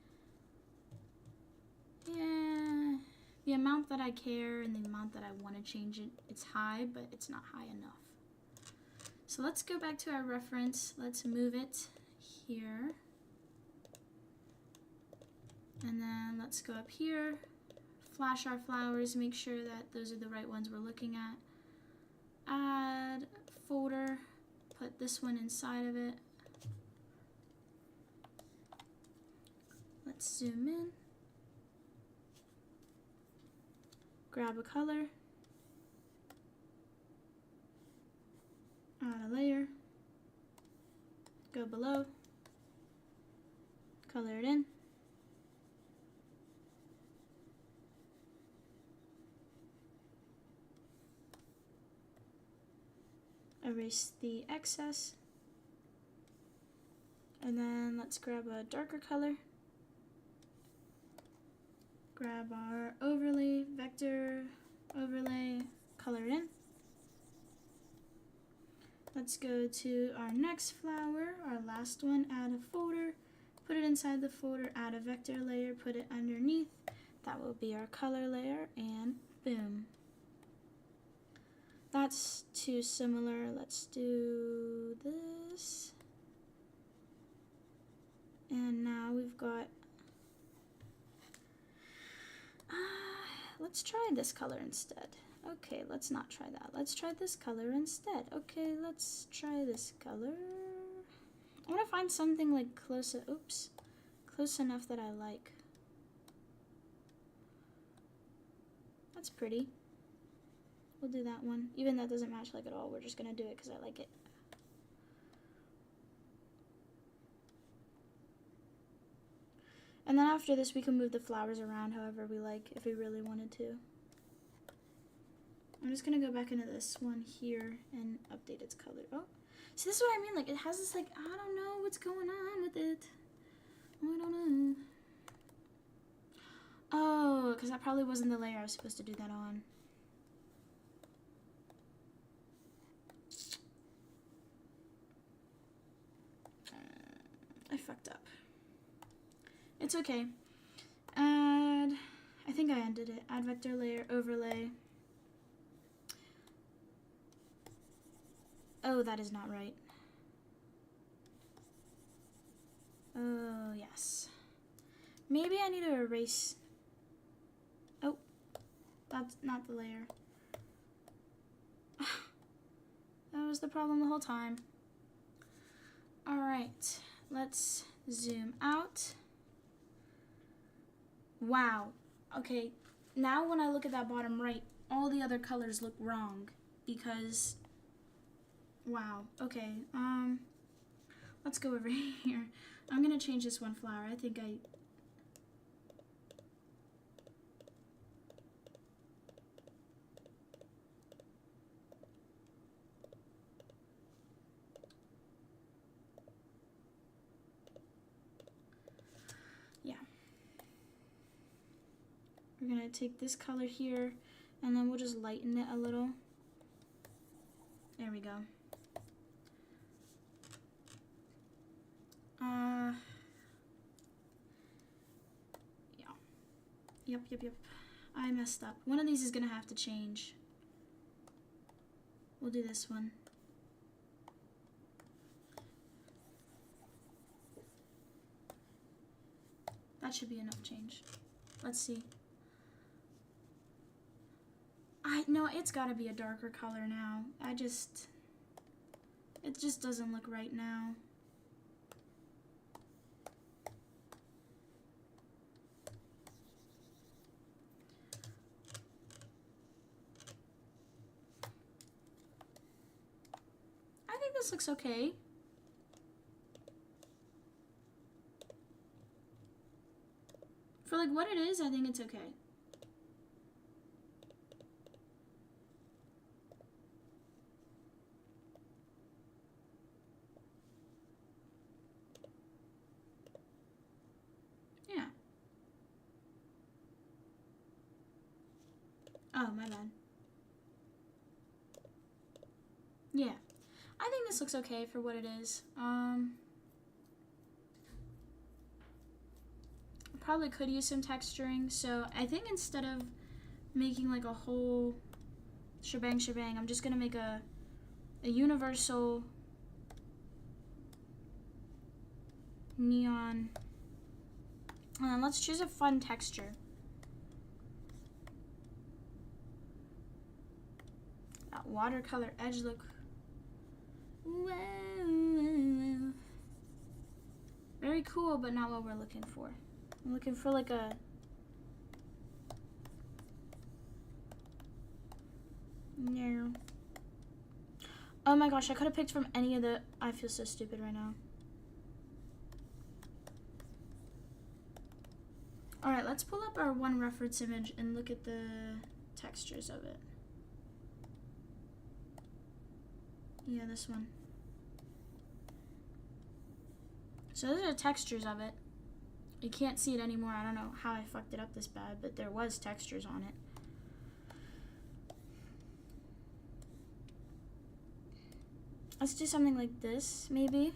yeah, the amount that I care and the amount that I want to change it, it's high, but it's not high enough. So let's go back to our reference. Let's move it here. And then let's go up here, flash our flowers, make sure that those are the right ones we're looking at. Add folder, put this one inside of it. Let's zoom in. Grab a color. Add a layer. Go below. Color it in. Erase the excess. And then let's grab a darker color. Grab our overlay, vector, overlay, color it in. Let's go to our next flower, our last one, add a folder, put it inside the folder, add a vector layer, put it underneath. That will be our color layer, and boom. That's too similar. Let's do this. And now we've got, let's try this color instead. Okay, let's not try that. Let's try this color instead. Okay, let's try this color. I want to find something like close enough that I like. That's pretty. We'll do that one. Even that doesn't match like at all. We're just gonna do it because I like it. And then after this, we can move the flowers around however we like, if we really wanted to. I'm just gonna go back into this one here and update its color. Oh, see, this is what I mean. Like, it has this, like, I don't know what's going on with it. I don't know. Oh, because that probably wasn't the layer I was supposed to do that on. I fucked up. It's okay. Add, I think I ended it. Add vector layer, overlay. Oh, that is not right. Oh, yes. Maybe I need to erase. Oh, that's not the layer. That was the problem the whole time. All right, let's zoom out. Wow. Okay, now when I look at that bottom right, all the other colors look wrong because, wow. Okay, let's go over here. I'm gonna change this one flower. I think yeah. We're gonna take this color here and then we'll just lighten it a little. There we go. Yeah. Yep. I messed up. One of these is gonna have to change. We'll do this one. That should be enough change. Let's see. No, it's gotta be a darker color now. It just doesn't look right now. I think this looks okay. For like what it is, I think it's okay. Yeah. Oh, my bad. Yeah. I think this looks okay for what it is. Probably could use some texturing, so I think instead of making like a whole shebang, I'm just gonna make a universal neon Let's choose a fun texture. That watercolor edge look. Whoa. Very cool, but not what we're looking for. I'm looking for like a... No. Oh my gosh, I could have picked from any of the... I feel so stupid right now. Alright, let's pull up our one reference image and look at the textures of it. Yeah, this one. So those are the textures of it. You can't see it anymore. I don't know how I fucked it up this bad, but there was textures on it. Let's do something like this, maybe.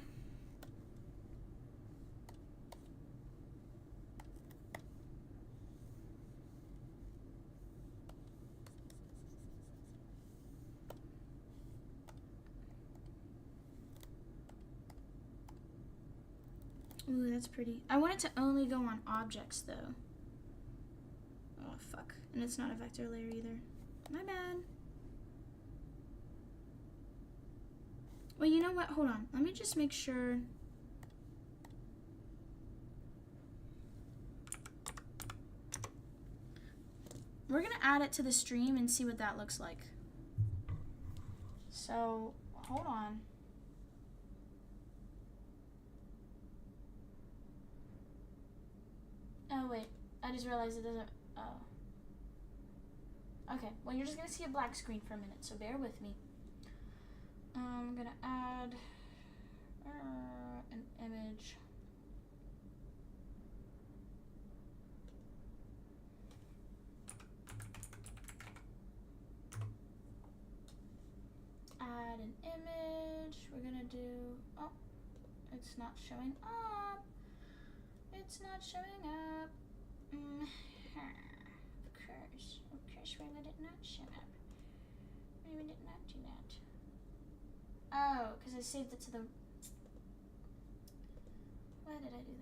Ooh, that's pretty. I want it to only go on objects, though. Oh, fuck. And it's not a vector layer either. My bad. Well, you know what? Hold on. Let me just make sure. We're going to add it to the stream and see what that looks like. So, hold on. Oh, wait. I just realized it doesn't... Oh. Okay. Well, you're just going to see a black screen for a minute, so bear with me. I'm going to add an image. Add an image. We're going to do... Oh, it's not showing up. It's not showing up. Of course, why would it not show up? Why would it not do that? Oh, because I saved it to the... Why did I do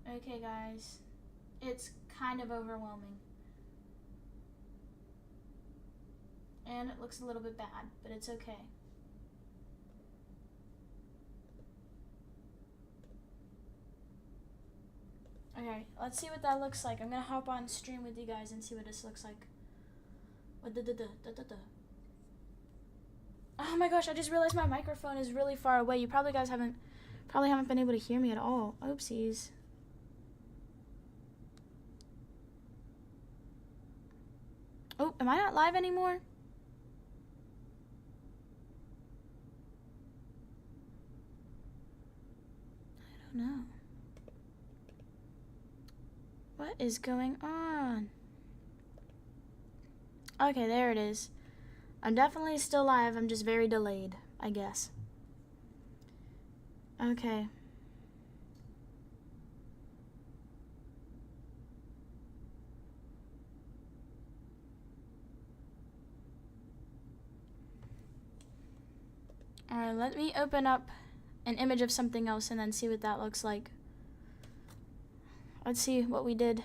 that? Okay, guys. It's kind of overwhelming. And it looks a little bit bad, but it's okay. Okay, let's see what that looks like. I'm gonna hop on stream with you guys and see what this looks like. Oh my gosh, I just realized my microphone is really far away. You probably haven't been able to hear me at all. Oopsies. Oh, am I not live anymore? I don't know. What is going on? Okay, there it is. I'm definitely still live. I'm just very delayed, I guess. Okay. Alright, let me open up an image of something else and then see what that looks like. Let's see what we did.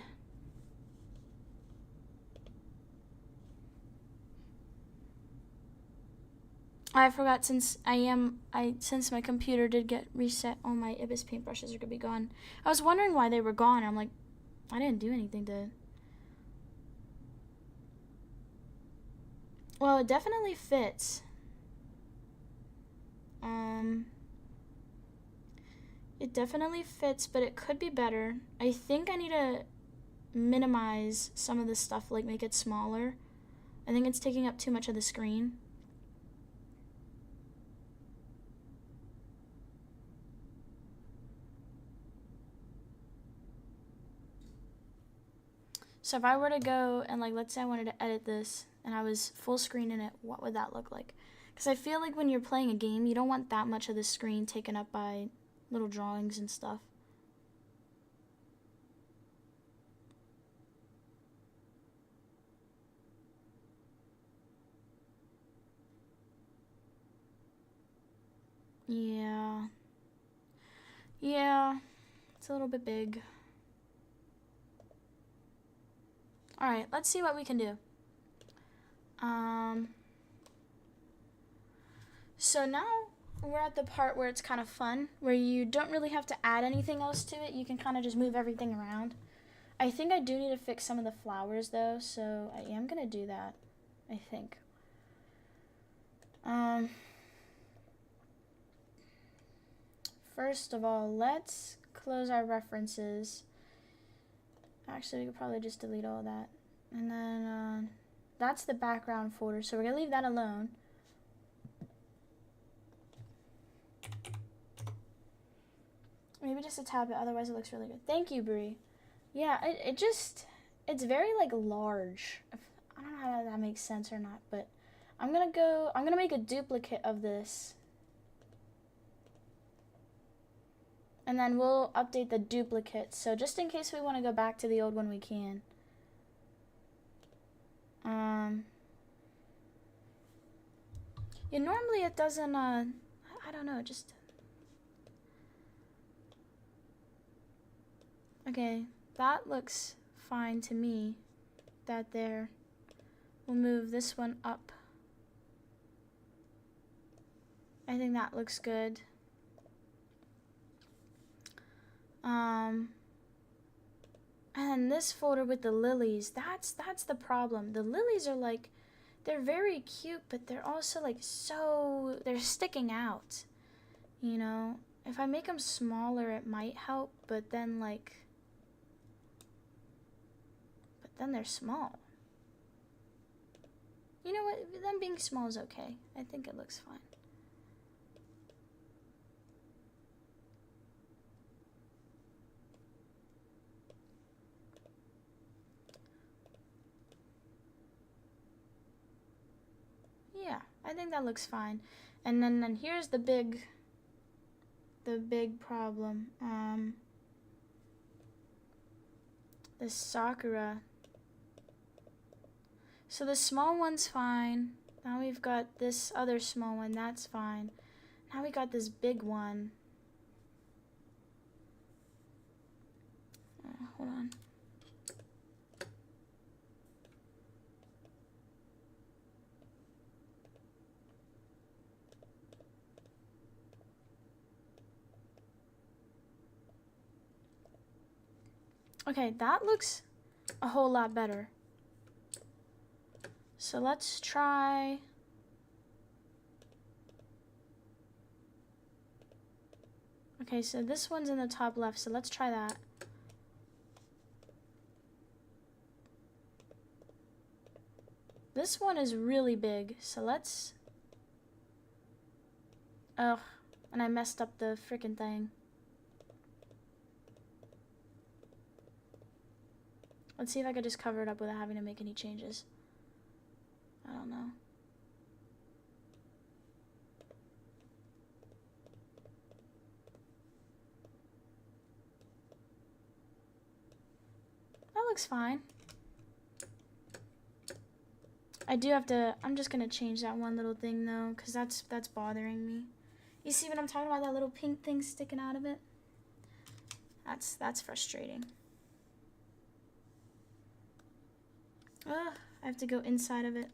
I forgot, since my computer did get reset, all my Ibis paintbrushes are gonna be gone. I was wondering why they were gone. I'm like, I didn't do anything to... Well, it definitely fits. It definitely fits, but it could be better. I think I need to minimize some of this stuff, like make it smaller. I think it's taking up too much of the screen. So if I were to go and, like, let's say I wanted to edit this and I was full screen in it, what would that look like? Because I feel like when you're playing a game, you don't want that much of the screen taken up by little drawings and stuff. Yeah. Yeah. It's a little bit big. Alright, let's see what we can do. So now we're at the part where it's kind of fun, where you don't really have to add anything else to it. You can kind of just move everything around. I think I do need to fix some of the flowers though, so I am gonna do that, I think. First of all, let's close our references. Actually, we could probably just delete all that. And then, that's the background folder, so we're gonna leave that alone. Maybe just a tad bit, otherwise it looks really good. Thank you, Brie. Yeah, it's very, like, large. I don't know how that makes sense or not, but I'm gonna make a duplicate of this. And then we'll update the duplicate, so just in case we want to go back to the old one, we can. Yeah, normally it doesn't, I don't know, just... Okay, that looks fine to me. That there. We'll move this one up. I think that looks good. And this folder with the lilies, that's the problem. The lilies are like, they're very cute, but they're also like they're sticking out. You know, if I make them smaller, it might help, but then they're small. You know what, them being small is okay. I think it looks fine. Yeah, I think that looks fine. And then here's the big problem. This Sakura. So the small one's fine. Now we've got this other small one, that's fine. Now we got this big one. Hold on. Okay, that looks a whole lot better. So let's try... Okay, so this one's in the top left, so let's try that. This one is really big, so let's... Ugh, and I messed up the frickin' thing. Let's see if I could just cover it up without having to make any changes. I don't know. That looks fine. I do have to, I'm just gonna change that one little thing though, because that's bothering me. You see what I'm talking about, that little pink thing sticking out of it? That's frustrating. Ugh, I have to go inside of it.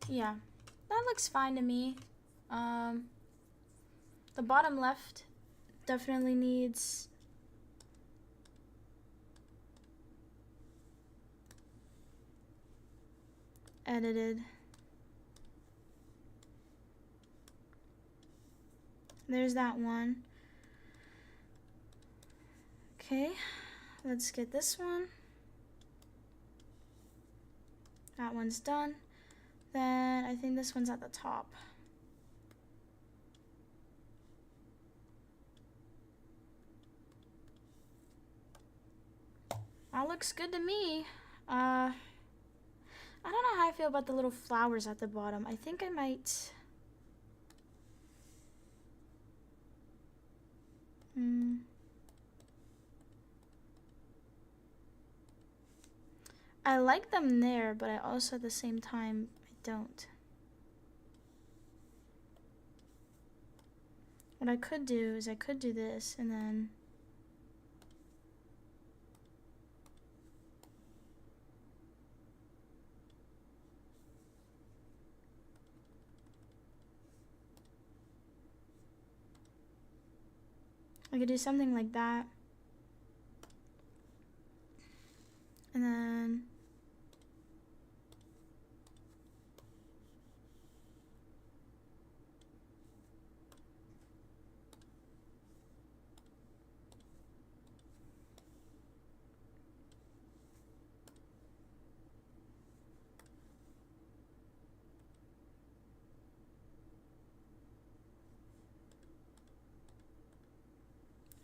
Yeah, that looks fine to me. The bottom left definitely needs edited. There's that one. Okay, let's get this one. That one's done. Then I think this one's at the top. That looks good to me. I I don't know how I feel about the little flowers at the bottom. I think I might... I like them there, but I also at the same time, I don't. What I could do is I could do this and then... I could do something like that. And then...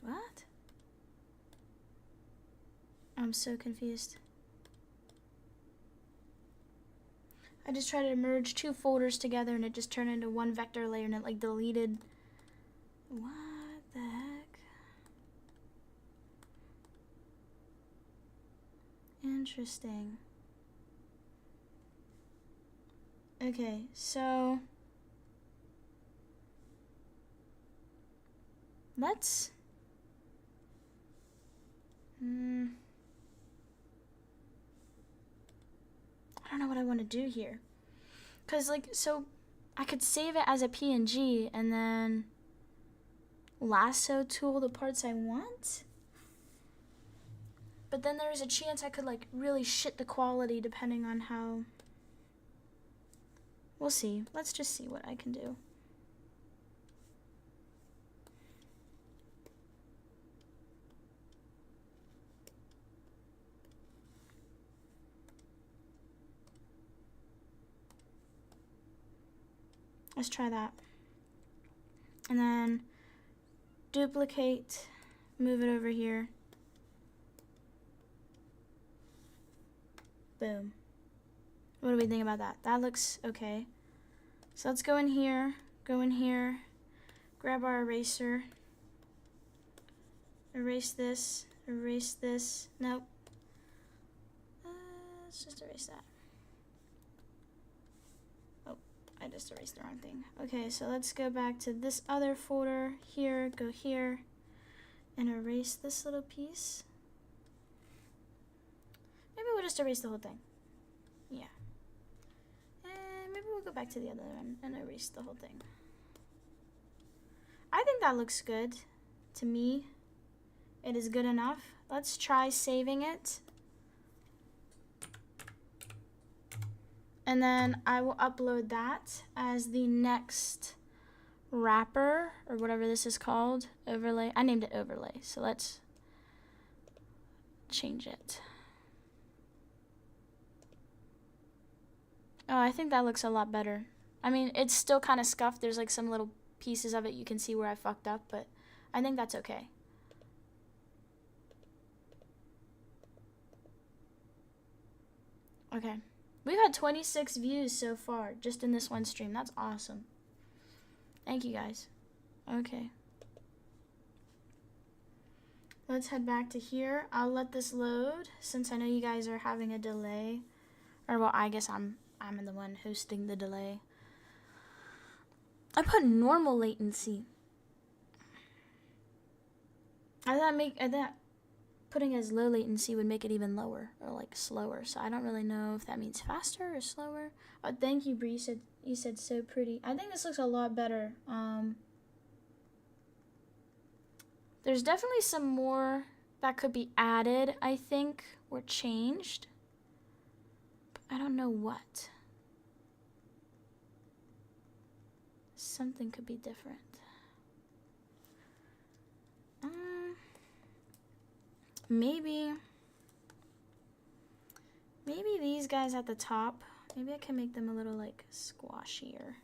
What? I'm so confused. I just tried to merge two folders together and it just turned into one vector layer and it like deleted. What the heck? Interesting. Okay, so let's I don't know what I want to do here. Cause like, so I could save it as a PNG and then lasso tool the parts I want. But then there's a chance I could like really shit the quality depending on how. We'll see. Let's just see what I can do. Let's try that. And then duplicate, move it over here. Boom. What do we think about that? That looks okay. So let's go in here, grab our eraser, erase this, nope. Let's just erase that. Oh, I just erased the wrong thing. Okay, so let's go back to this other folder, here, go here, and erase this little piece. Maybe we'll just erase the whole thing. Yeah. And maybe we'll go back to the other one and erase the whole thing. I think that looks good. To me, it is good enough. Let's try saving it. And then I will upload that as the next wrapper, or whatever this is called, overlay. I named it overlay, so let's change it. Oh, I think that looks a lot better. I mean, it's still kind of scuffed. There's like some little pieces of it you can see where I fucked up, but I think that's okay. Okay. We've had 26 views so far, just in this one stream. That's awesome. Thank you, guys. Okay. Let's head back to here. I'll let this load, since I know you guys are having a delay. Or, well, I guess I'm the one hosting the delay. I put normal latency. I thought putting as low latency would make it even lower, or like slower. So I don't really know if that means faster or slower. Thank you, Bree. You said so pretty. I think this looks a lot better. There's definitely some more that could be added, I think, or changed. But I don't know what. Something could be different. Maybe these guys at the top, maybe I can make them a little like squashier.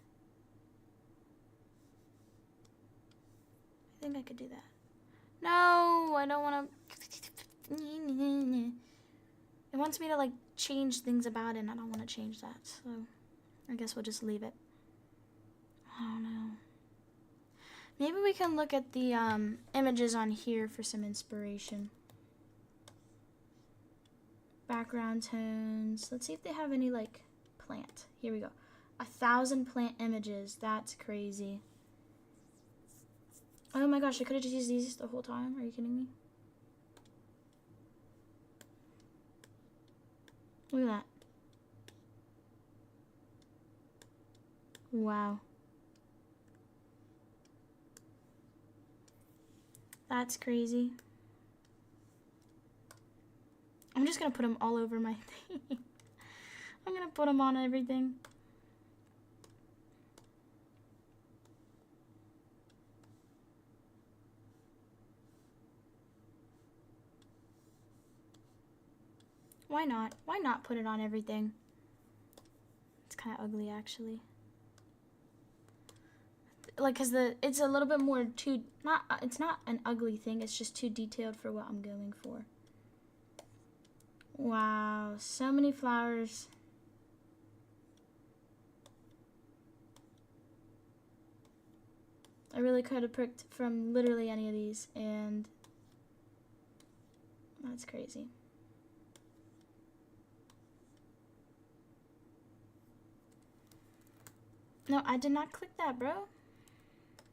I think I could do that. No, I don't want to. It wants me to like change things about it, and I don't want to change that. So I guess we'll just leave it. I don't know. Maybe we can look at the images on here for some inspiration. Background tones. Let's see if they have any, like, plant. Here we go. 1,000 plant images. That's crazy. Oh my gosh, I could have just used these the whole time. Are you kidding me? Look at that. Wow. That's crazy. I'm just gonna put them all over my thing. I'm gonna put them on everything. Why not? Why not put it on everything? It's kind of ugly, actually. Like, cause it's a little bit more too it's not an ugly thing. It's just too detailed for what I'm going for. Wow, so many flowers. I really could have picked from literally any of these, and that's crazy. No, I did not click that, bro.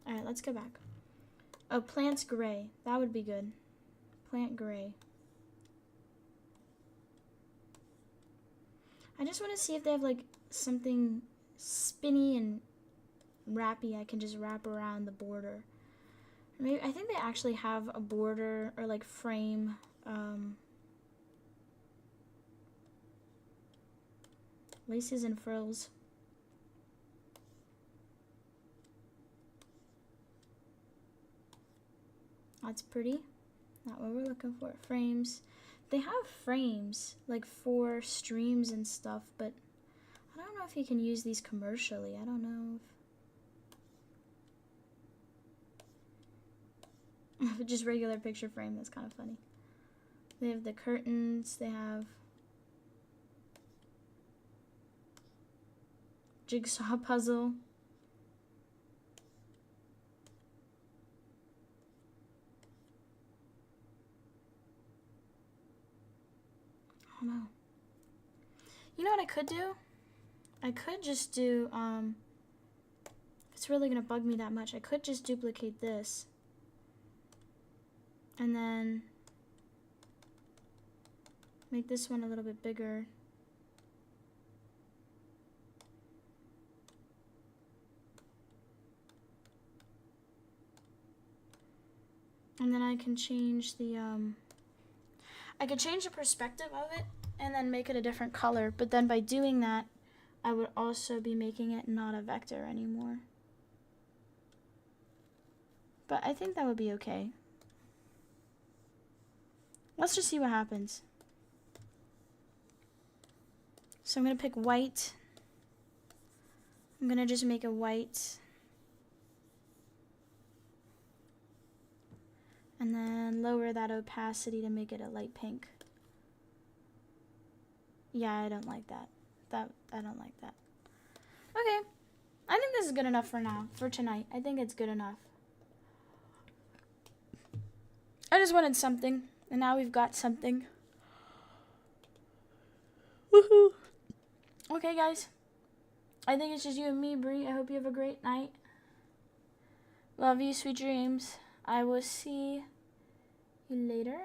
Alright, let's go back. Oh, plant's gray. That would be good. Plant gray. I just want to see if they have, like, something spinny and wrappy I can just wrap around the border. Maybe I think they actually have a border or, like, frame. Laces and frills. That's pretty. Not what we're looking for. Frames. They have frames, like, for streams and stuff, but I don't know if you can use these commercially. I don't know if... Just regular picture frame. That's kind of funny. They have the curtains. They have jigsaw puzzle. I don't know. You know what I could do? I could just do, if it's really gonna bug me that much, I could just duplicate this. And then make this one a little bit bigger. And then I can change the, I could change the perspective of it and then make it a different color. But then by doing that, I would also be making it not a vector anymore. But I think that would be okay. Let's just see what happens. So I'm going to pick white. I'm going to just make it white. And then lower that opacity to make it a light pink. Yeah, I don't like that. I don't like that. Okay. I think this is good enough for now, for tonight. I think it's good enough. I just wanted something, and now we've got something. Woohoo! Okay, guys. I think it's just you and me, Bree. I hope you have a great night. Love you, sweet dreams. I will see you later.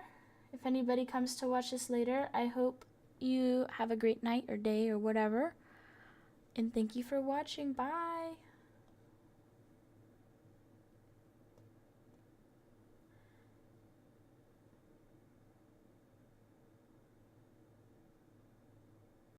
If anybody comes to watch this later, I hope you have a great night or day or whatever. And thank you for watching. Bye.